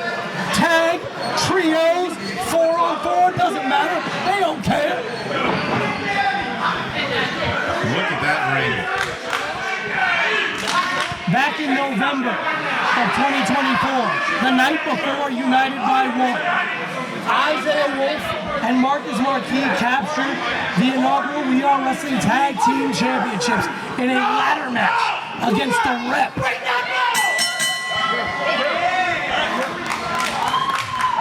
tag, trios, 4-on-4, doesn't matter. They don't care. Look at that ring. Back in November of 2024, the night before United by One, Isaiah Wolf and Marcus Marquis captured the inaugural We Are Wrestling Tag Team Championships in a ladder match against the Rep.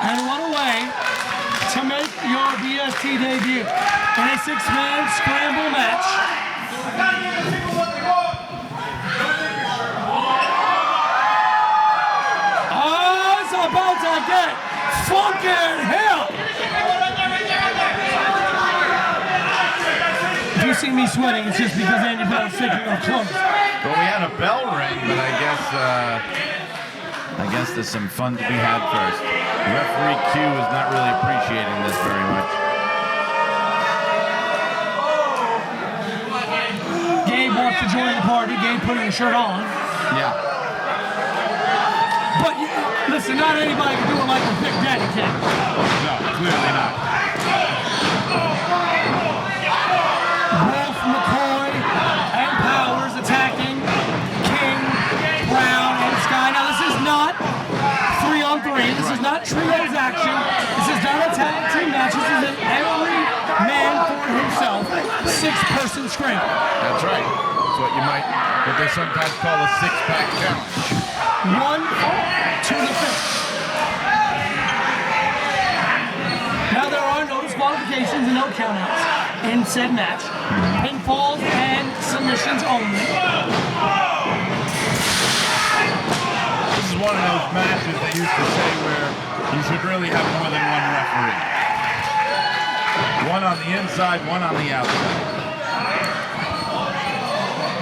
And what a way to make your BST debut in a six-man scramble match. Oh, it's about to get funky in hell. If you see me sweating, it's just because Andy Brown's taking off clothes. Well, we had a bell ring, but I guess there's some fun to be had first. Referee Q is not really appreciating this very much. Gabe wants to join the party. Gabe putting his shirt on. Yeah. But listen, not anybody can do it like a Big Daddy can. No, clearly not. Wolf, McCoy, and Powers attacking King, Brown, and Skye. Now this is not 3-on-3. This is not trios action. This is not a tag team match. This is an every man for himself, six-person scramble. That's right. It's what they sometimes call a six-pack challenge. One to the finish. Now there are no disqualifications and no countouts in said match. Pinfalls and submissions only. This is one of those matches they used to say where you should really have more than one referee. One on the inside, one on the outside.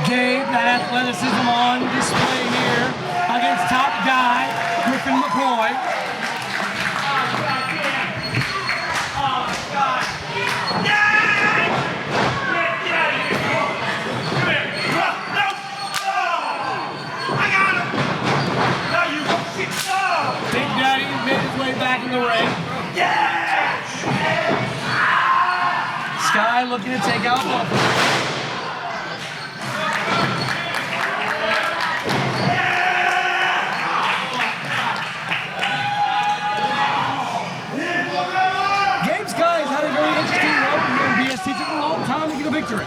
Gabe, that athleticism on display here against top guy, Griffin McCoy. Big Daddy made his way back in the ring. Skye looking to take out Wolf. Gabe Skye's had a very interesting run here in BST. Took a long time to get a victory.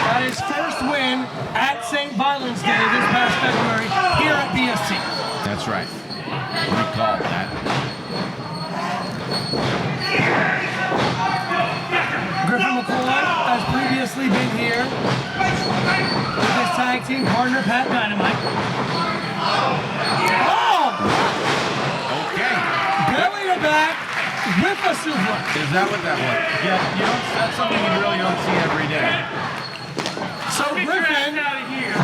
Got his first win at St. Violence Day this past February here at BST. That's right. Recall that. Griffin McCoy has previously been here with his tag team partner, Pat Dynamite. Oh! Okay. Belly to back with a suplex. Is that what that was? Yeah, that's something you really don't see every day. So Griffin,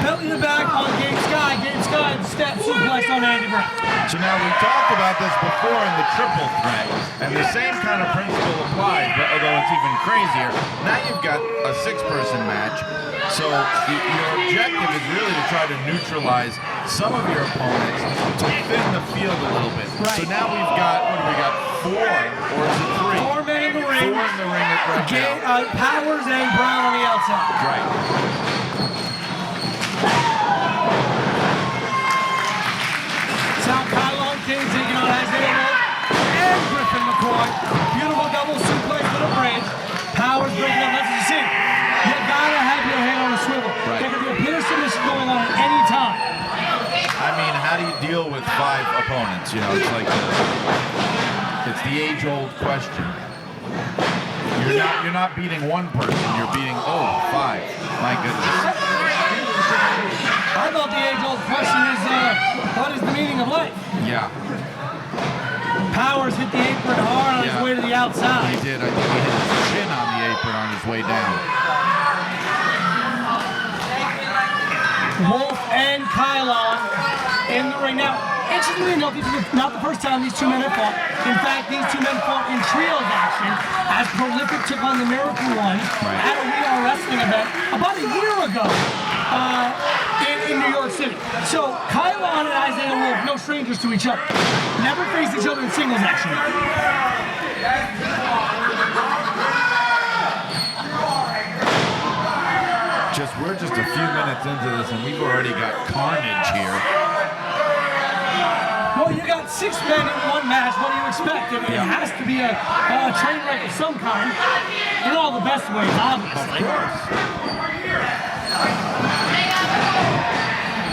belly to back on Gabe Skye. Gabe Skye step suplex on Andy Brown. So now we talked about this before in the triple threat, and the same kind of principle applies, but although it's even crazier. Now you've got a six-person match, so your objective is really to try to neutralize some of your opponents to thin the field a little bit. Right. So now we've got, what do we got, 4, or is it 3? 4 men in the ring. 4 in the ring right now. Powers and Brown on the outside. Right. South Kylon King taking on Isaiah Wolf and Griffin opponents. You know, it's like it's the age-old question. You're not beating one person. You're beating 5. My goodness. I thought the age-old question is, what is the meaning of life? Yeah. Powers hit the apron hard on his way to the outside. He did. I think he hit his chin on the apron on his way down. Wolf and Kylon in the ring. Now, interestingly enough, this is not the first time these two men have fought. In fact, these two men fought in trios action as Prolific took on the Miracle One at a We Are Wrestling event about a year ago in New York City. So Kylon and Isaiah Wolf, no strangers to each other, never faced each other in singles action. We're just a few minutes into this, and we've already got carnage here. Well, you got 6 men in one match. What do you expect? It has to be a train wreck of some kind, in all the best ways, obviously. Of course.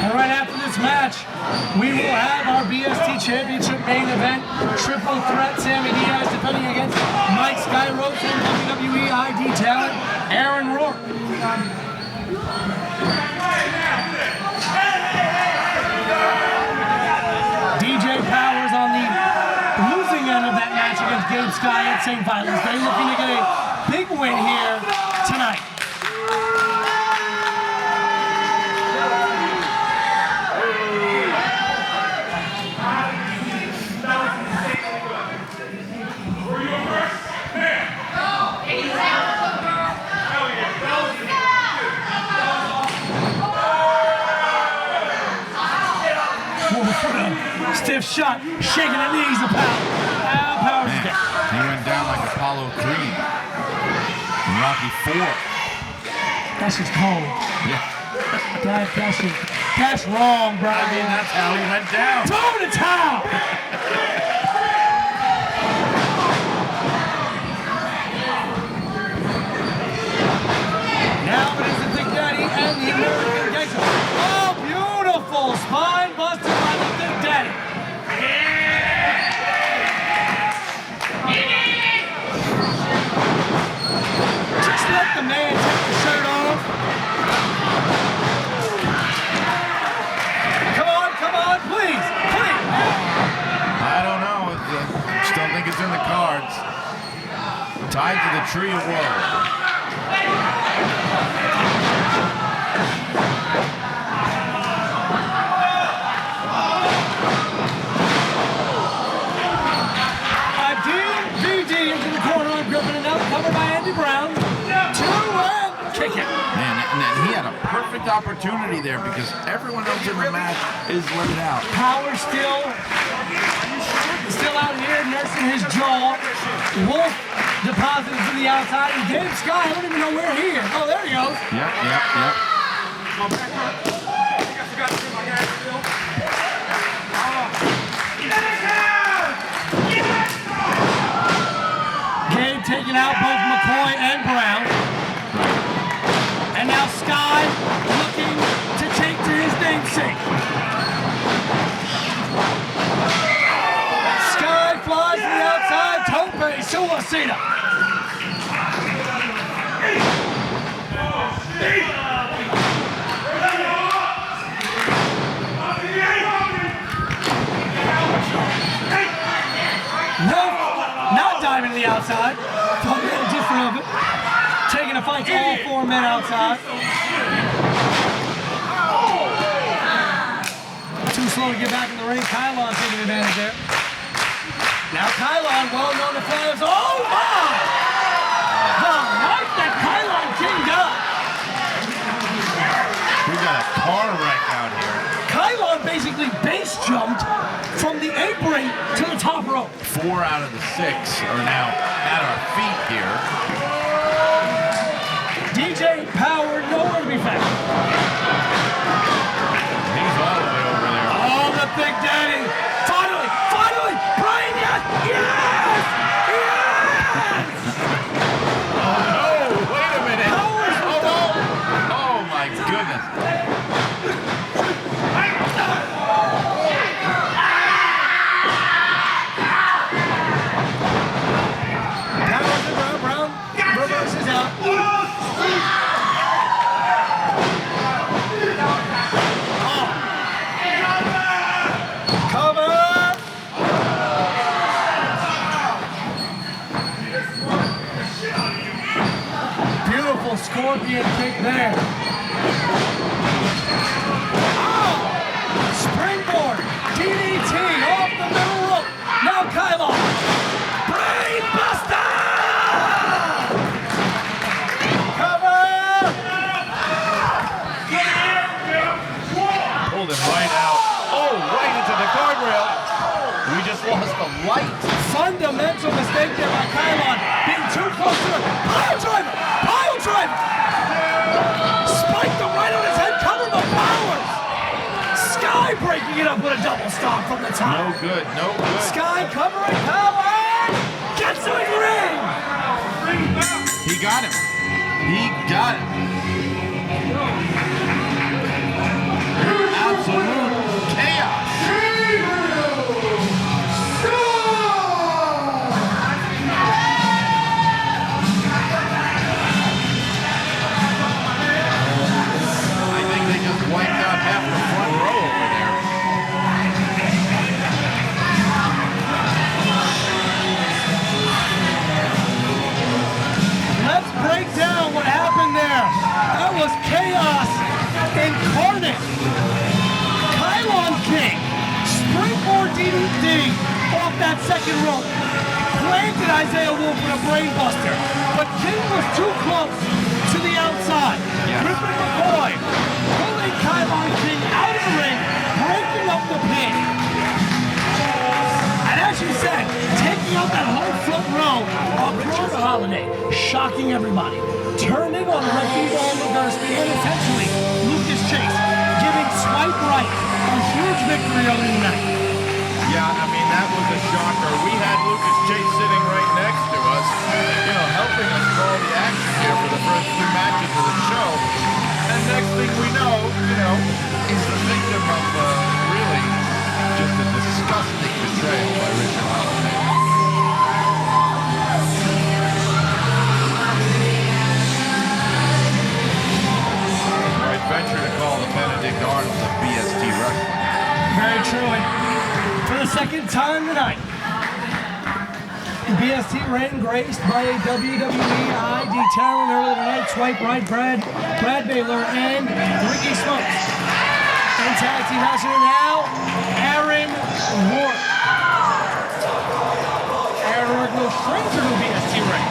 And right after this match, we will have our BST Championship main event. Triple threat, Sammy Diaz defending against Mike SKYROS and WWE ID talent, Aaron Rourke. DJ Powers on the losing end of that match against Gabe, Skye at St. Violence. They're looking to get a big win here tonight. Stiff shot, shaking the knees of Powers. He went down like Apollo 3 in Rocky 4. That's just cold. Yeah. That's wrong, bro. I mean, that's how he went down. Throw the towel. Now it is the Big Daddy and the American Gangster. Oh, beautiful spine buster by the Big Daddy. Just let the man take the shirt off. Come on, please. I don't know. Just don't think it's in the cards. Tied to the tree of woe. DDD into the corner on Griffin, and now covered by Andy Brown. 2-1 kick it. Man, and he had a perfect opportunity there because everyone else in the match is laid out. Power still out here nursing his jaw. Wolf deposited to the outside, and Gabe Skye, I don't even know where he is. Oh, there he goes. Yep. Gabe taking out both McCoy and Brown. And now Skye looking to take to his namesake. Skye flies to the outside, tope, suicida. Not diving to the outside. Thought a little different of it. Taking a fight to all 4 men outside. Too slow to get back in the ring. Kylon taking advantage there. Now Kylon, well known to flyers. Oh my! The night that Kylon kinged up. We got a car wreck out here. Kylon basically base jumped from the apron to the top rope. 4 out of the 6 are now at our feet here. DJ Power nowhere to be found. He's all the way over there. Oh, the Big Daddy! Finally! Brian, yes! Oh, wait a minute. Oh, my goodness. scorpion kick there. Oh! Springboard, DDT off the middle rope. Now Kylon. Brain buster! Cover! Pulled him right out. Oh, right into the guardrail. We just lost the light. Fundamental mistake there by Kylon. Being too close to the pile driver! Pile driver! Spiked him right on his head, covered the powers! Skye breaking it up with a double stomp from the top. No good, no good. Skye covering Kylon! Gets to the ring! He got him. He got him. Absolute chaos. Wiped out half the front row over there. Let's break down what happened there. That was chaos incarnate. Kylon King, springboard DDT off that second rope. Planted Isaiah Wolf with a brainbuster, but King was too close to the outside. Griffin McCoy pulling Kylon King out of the ring, breaking up the pin. And as you said, taking out that whole front row of Richard Holiday, shocking everybody. Turning on Ricky Van and essentially Lucas Chase, giving Swipe Right a huge victory over the night. Yeah, I mean, that was a shocker. We had Lucas Chase sitting right next to us, helping us call the action here for the first 2 matches of the show. And next thing we know, he's the victim of really just a disgusting betrayal by Richard Holiday. I'd venture to call the Benedict Arnold of BST Wrestling. Very true. And for the second time tonight, BST ran graced by a WWE ID talent earlier tonight. Swipe Right, Brad Baylor, and Ricky Smokes. And tag team wrestler now, Aaron Rourke. Aaron Rourke, no stranger to BST ring.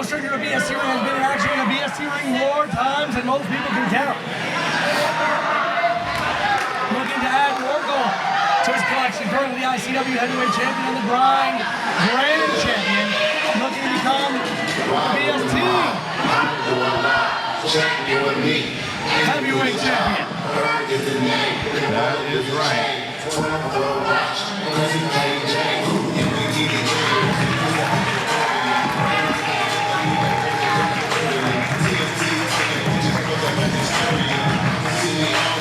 Stranger to BST ring has been in action in the BST ring more times than most people can count. Looking to add more gold to his collection. Currently the ICW heavyweight champion on the grind, grand champion. Looking to become BST heavyweight champion. That is right.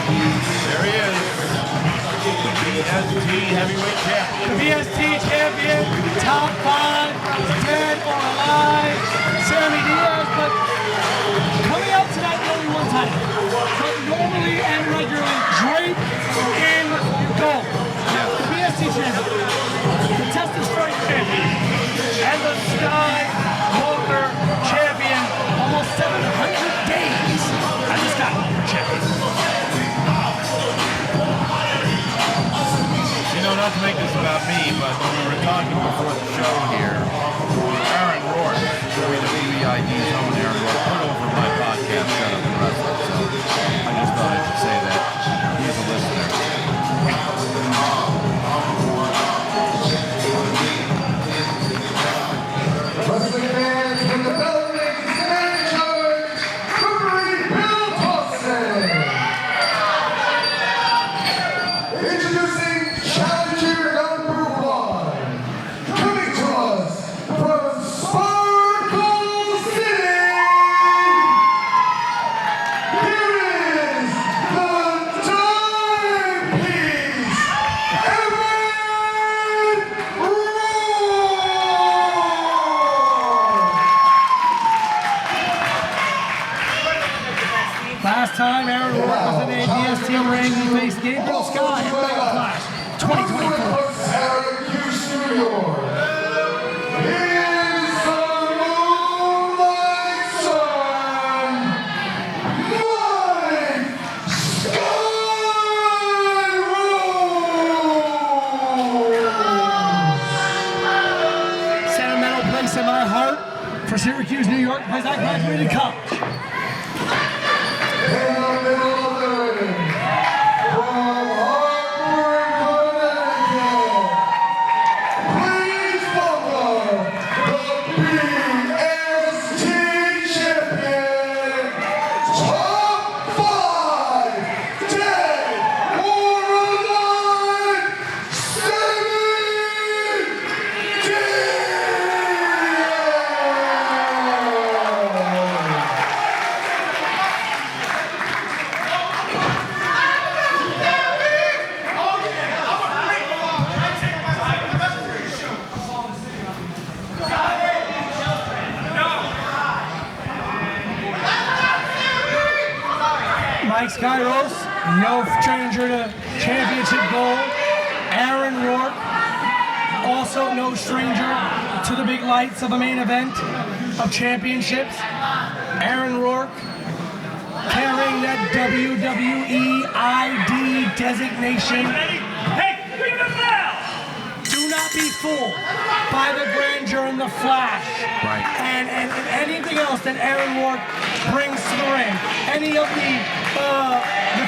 There he is, the BST heavyweight champion. The BST champion, top 5, dead or alive, Sammy Diaz, but coming out tonight only one time, but normally and regularly draped in gold. The BST champion, the Tested Strike champion, and the Skywalker champion, almost 700 days as the Skywalker champion. Not to make this about me, but when we were talking before the show here, Aaron Rourke, WWEID's own Aaron Rourke, put over my podcast setup and wrestling. So time Aaron Rourke was in a BST ring, he faced Gabriel Skye in Mega Clash 2024. Syracuse, New York. In my heart for Syracuse, New York, because I graduated college. In the middle of the ring, from Hartford, Connecticut, please welcome the BST champion, top 5 dead or alive, SKYROS, no stranger to championship gold. Aaron Rourke, also no stranger to the big lights of a main event of championships. Aaron Rourke carrying that WWE ID designation. Hey, ring the bell! Do not be fooled by the grandeur and the flash. Right. And anything else that Aaron Rourke brings to the ring. Any of the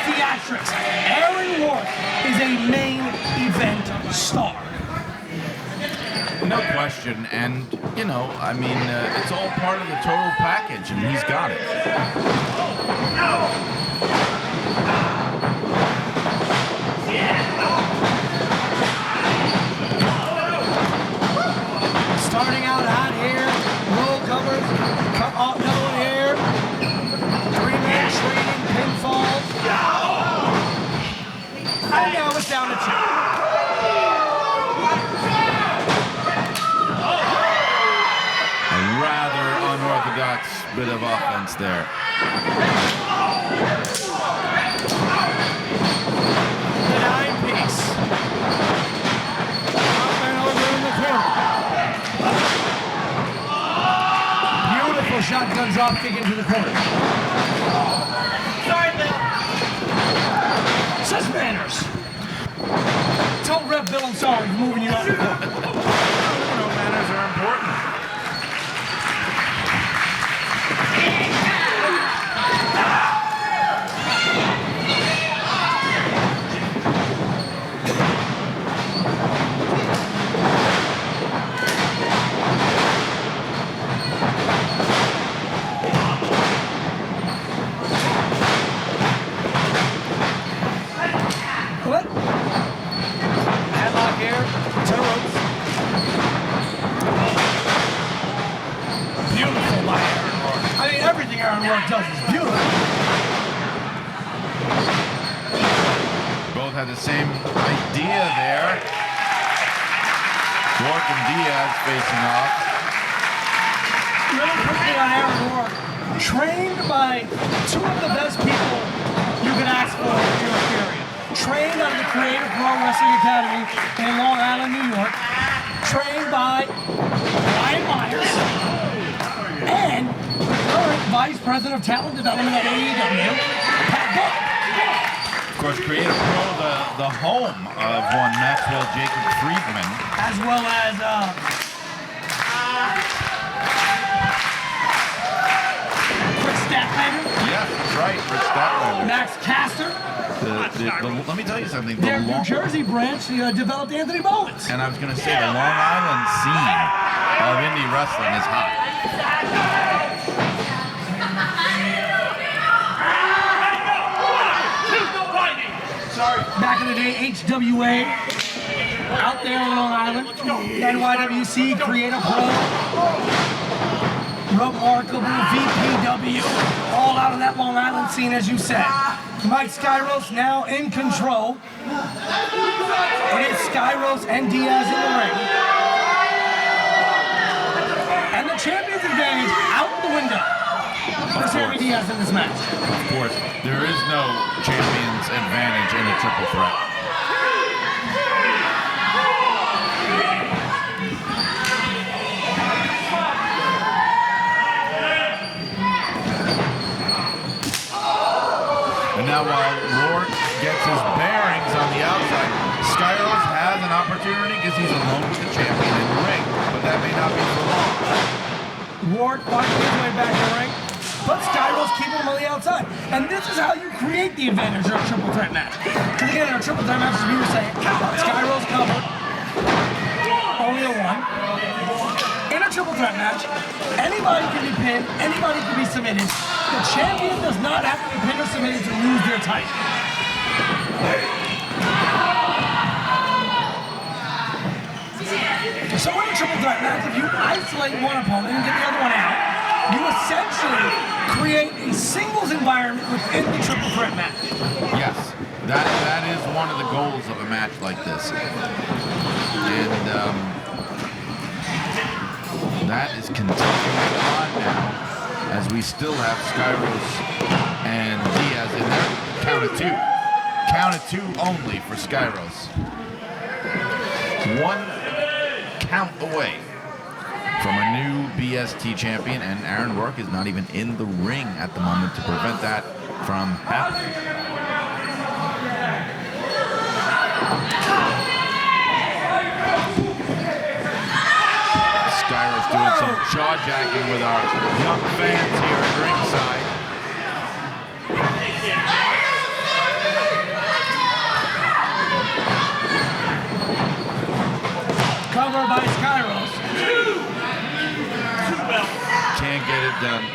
theatrics. Aaron Rourke is a main event star. No question, and you know, I mean, it's all part of the total package, and he's got it. Starting out hot here, roll covers, cut off another one here. 3-man trading pinfalls. And now it's down to 2. A rather unorthodox bit of offense there. The 9-piece. Up and over in the corner. Beautiful shotgun drop kick into the corner. Sorry, Bill. Such manners. Tell Rep Bill I'm sorry for moving you up. You know, manners are important. What? Headlock here. To the ropes. Beautiful by Aaron Rourke. I mean, everything Aaron Rourke does is beautiful. Both had the same idea there. Rourke and Diaz facing off. Really quickly on Aaron Rourke, trained by 2 of the best people you could ask for in your area. Trained out of the Creative Pro Wrestling Academy in Long Island, New York. Trained by Ryan Myers and the current Vice President of Talent Development at AEW, Pat Buck. Of course, Creative Pro, the home of one Maxwell Jacob Friedman. As well as Chris Statlander. Yeah, that's right, Chris Statlander. Max Caster. Let me tell you something. Their New Jersey branch developed Anthony Bowens. And I was going to say, the Long Island scene of indie wrestling is hot. Sorry. Back in the day, HWA, out there on Long Island, NYWC, Creative Pro, Remarkable, VPW, all out of that Long Island scene, as you said. Mike SKYROS now in control. It is SKYROS and Diaz in the ring. And the champion's advantage out the window. for Sammy Diaz in this match. Of course, there is no champion's advantage in a triple threat. And now while Rourke gets his bearings on the outside, SKYROS has an opportunity because he's alone with the champion in the ring, but that may not be for long. Rourke finds his way back in the ring, but SKYROS keeping him on the outside. And this is how you create the advantage in a triple threat match. Because again, in a triple threat match, as we were saying, SKYROS covered, only a 1. In a triple threat match, anybody can be pinned, anybody can be submitted. The champion does not have to be pinned or submitted to lose their title. So in a triple threat match, if you isolate one opponent and get the other one out, you essentially create a singles environment within the triple threat match. Yes, that is one of the goals of a match like this. And that is continuing on now as we still have SKYROS and Diaz in there. Count of 2. Count of 2 only for SKYROS. 1 count away from a new BST champion, and Aaron Rourke is not even in the ring at the moment to prevent that from happening. SKYROS doing some jaw-jacking with our young fans here at ringside. Cover by SKYROS. Can't get it done.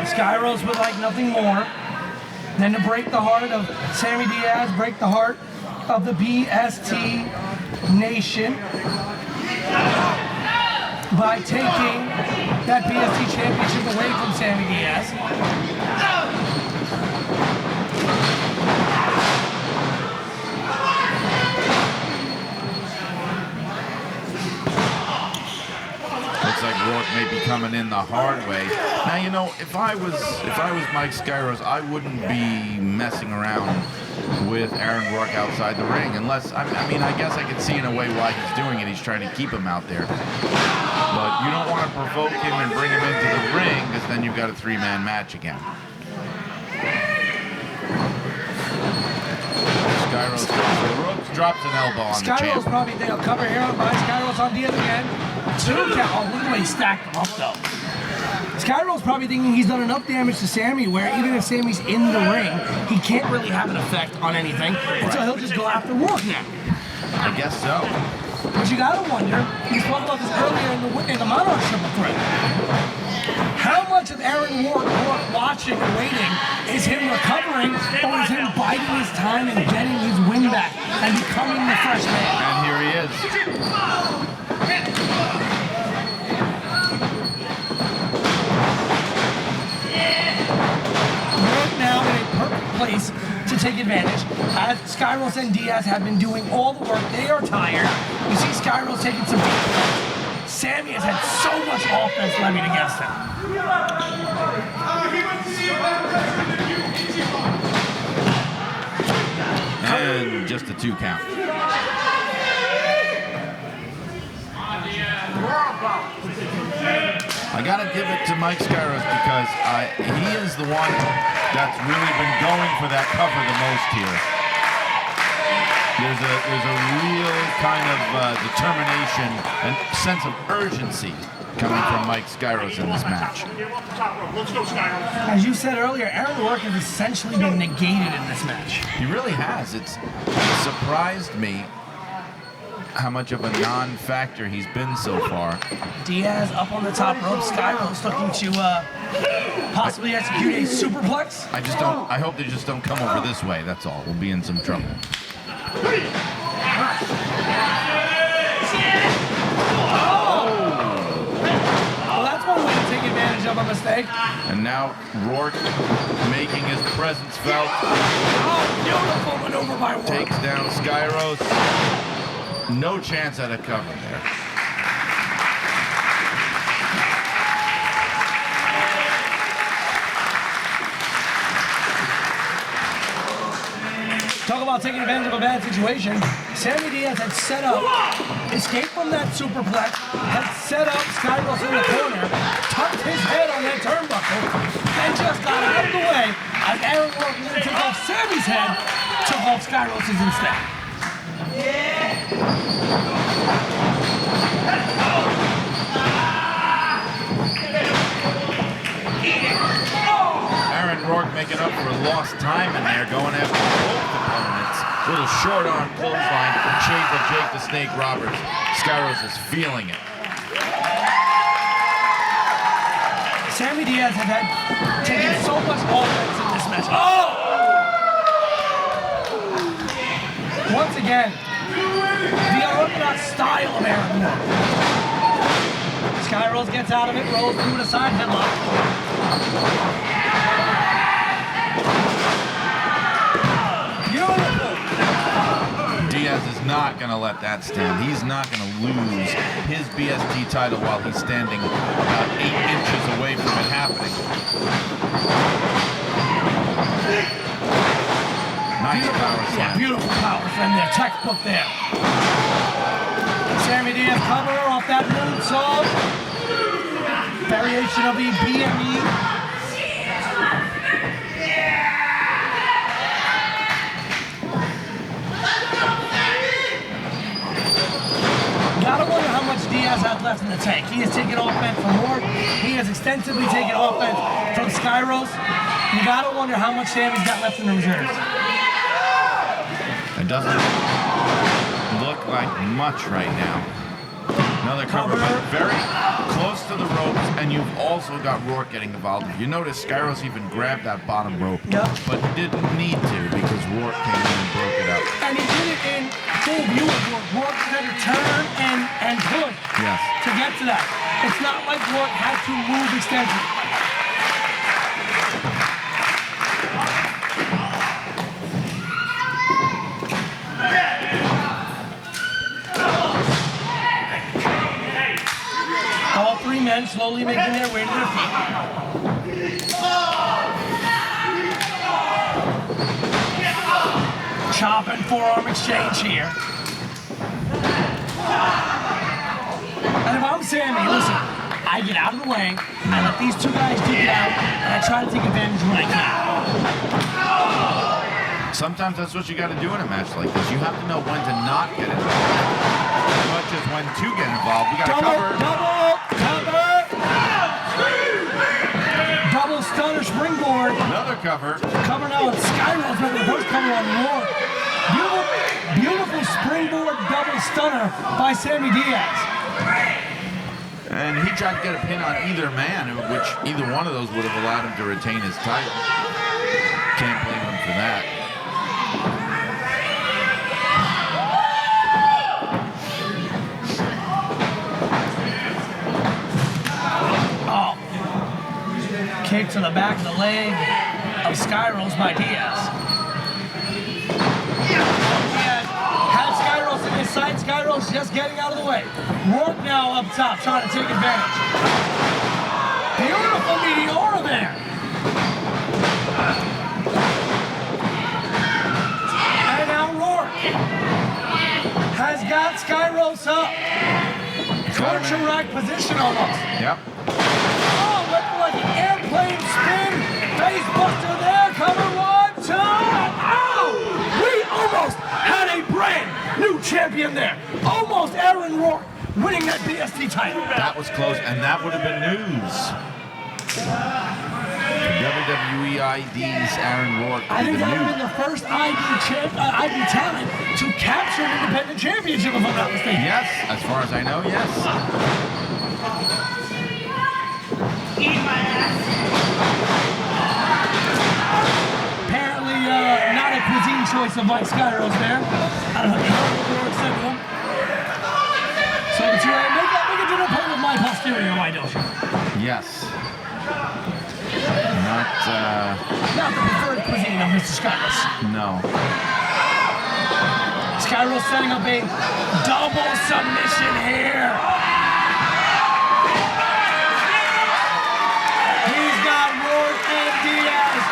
SKYROS would like nothing more than to break the heart of Sammy Diaz, break the heart of the BST Nation by taking that BST championship away from Sammy Diaz. Looks like Rourke may be coming in the hard way. Now, you know, if I was Mike SKYROS, I wouldn't be messing around with Aaron Rourke outside the ring, unless, I mean, I guess I could see in a way why he's doing it. He's trying to keep him out there. But you don't want to provoke him and bring him into the ring, because then you've got a 3-man match again. SKYROS, Rourke drops an elbow on the champ. SKYROS probably they'll cover here by SKYROS on Diaz again. 2 count. Oh, look at the way he stacked him up though. SKYROS probably thinking he's done enough damage to Sammy where even if Sammy's in the ring, he can't really have an effect on anything, and so he'll just go after Rourke now. I guess so. But you gotta wonder, we spoke about this earlier in the Monarchs triple threat. How much of Aaron Rourke watching and waiting is him recovering, or is him biding his time and getting his win back and becoming the fresh man? And here he is. Rourke now in a perfect place to take advantage, as SKYROS and Diaz have been doing all the work. They are tired. You see SKYROS taking some deep breaths. Sammy has had so much offense levied against him. And just a 2 count. I gotta give it to Mike SKYROS because he is the one that's really been going for that cover the most here. There's a real kind of determination and sense of urgency coming from Mike SKYROS in this match. As you said earlier, Aaron Rourke has essentially been negated in this match. He really has. It surprised me how much of a non-factor he's been so far. Diaz up on the top rope. SKYROS looking to possibly execute a superplex. I hope they just don't come over this way, that's all. We'll be in some trouble. Well, that's one way to take advantage of a mistake. And now Rourke making his presence felt. Oh, beautiful maneuver by Rourke. Takes down SKYROS. No chance at a cover there. Meanwhile, taking advantage of a bad situation, Sammy Diaz had set up, escaped from that superplex, had set up SKYROS in the corner, tucked his head on that turnbuckle, and just got out of the way as Aaron Rourke took off Sammy's head, took off SKYROS's instead. Aaron Rourke making up for lost time in there, going after both opponents. Little short arm clothesline, shades of Jake the Snake Roberts. SKYROS is feeling it. Sammy Diaz has had taken so much offense in this match. Oh! Once again, the unorthodox style of Aaron Rourke. SKYROS gets out of it, rolls through the side headlock. Diaz is not going to let that stand. He's not going to lose his BST title while he's standing about 8 inches away from it happening. Nice power slam. Yeah, beautiful power slam there. Textbook there. Sammy Diaz cover off that moonsault. Variation of the BME. Gotta wonder how much Diaz has left in the tank. He has taken offense from Rourke. He has extensively taken offense from SKYROS. You gotta wonder how much Sammy's got left in the reserves. It doesn't look like much right now. Another cover, but very close to the ropes, and you've also got Rourke getting involved. If you notice, SKYROS even grabbed that bottom rope, but didn't need to because Rourke came in and broke it up. And he did it in full view of Rourke. Rourke had to turn and push to get to that. It's not like Rourke had to move extensively. All three men slowly making their way to their feet. Chop and forearm exchange here. And if I'm Sammy, listen, I get out of the way, I let these two guys dig it out, and I try to take advantage when I can. Sometimes that's what you got to do in a match like this. You have to know when to not get involved, as much as when to get involved. We got to cover. Double stunner springboard. Another cover. Cover now on SKYROS, but the first cover on Rourke. Beautiful springboard double stunner by Sammy Diaz. And he tried to get a pin on either man, which either one of those would have allowed him to retain his title. Can't blame him for that. Oh. Kick to the back of the leg of SKYROS by Diaz. Had SKYROS in his sight, SKYROS just getting out of the way. Rourke now up top, trying to take advantage. Beautiful Meteora there. And now Rourke has got SKYROS up. Torture rack position almost. Yep. Oh, looking like an airplane spin. Face buster there, cover 1, 2, and oh! We almost had a brand new champion there. Almost Aaron Rourke winning that BST title. That was close, and that would have been news. WWE ID's Aaron Rourke. I think that would have been the first ID talent to capture an independent championship, if I'm not mistaken. Yes, as far as I know, yes. Apparently, not a cuisine choice of Mike SKYROS there. I don't know what Rourke said to him. So it's right. Make a dinner plate with my posterior, why don't you? Yes. Not the preferred cuisine of Mr. SKYROS. No. SKYROS setting up a double submission here. He's got Rourke and Diaz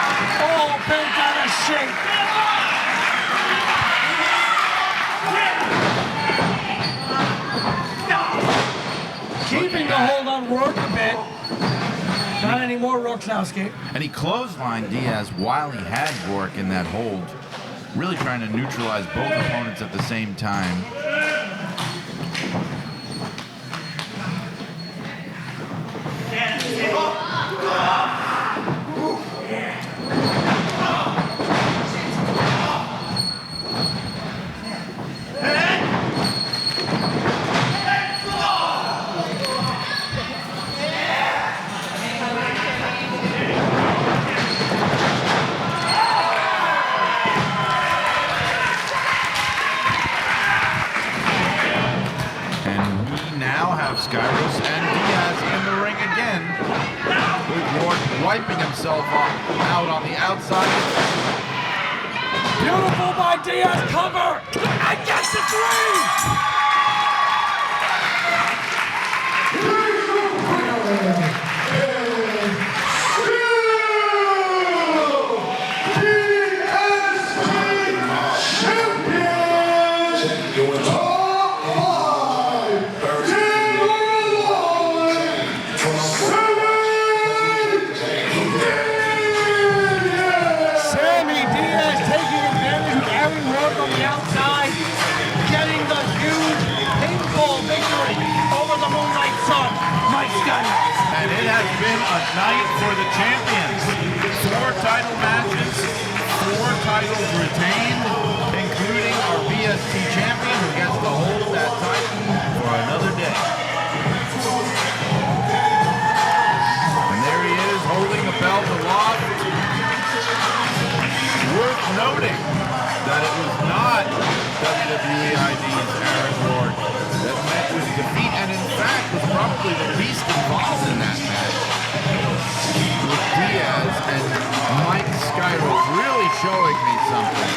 all bent out of shape. Rourke a bit. Not anymore, Rourke-Sowski. And he clotheslined Diaz while he had Rourke in that hold. Really trying to neutralize both opponents at the same time. SKYROS and Diaz in the ring again, with Rourke wiping himself out on the outside. Beautiful by Diaz, cover, and gets the three! And it has been a night for the champions. 4 title matches, 4 titles retained, including our BST champion who gets to hold that title for another day. And there he is holding the belt aloft. Worth noting that it was not WWE ID's Aaron Rourke that met with defeat, and in fact was probably the least involved in that match, with Diaz and Mike SKYROS really showing me something.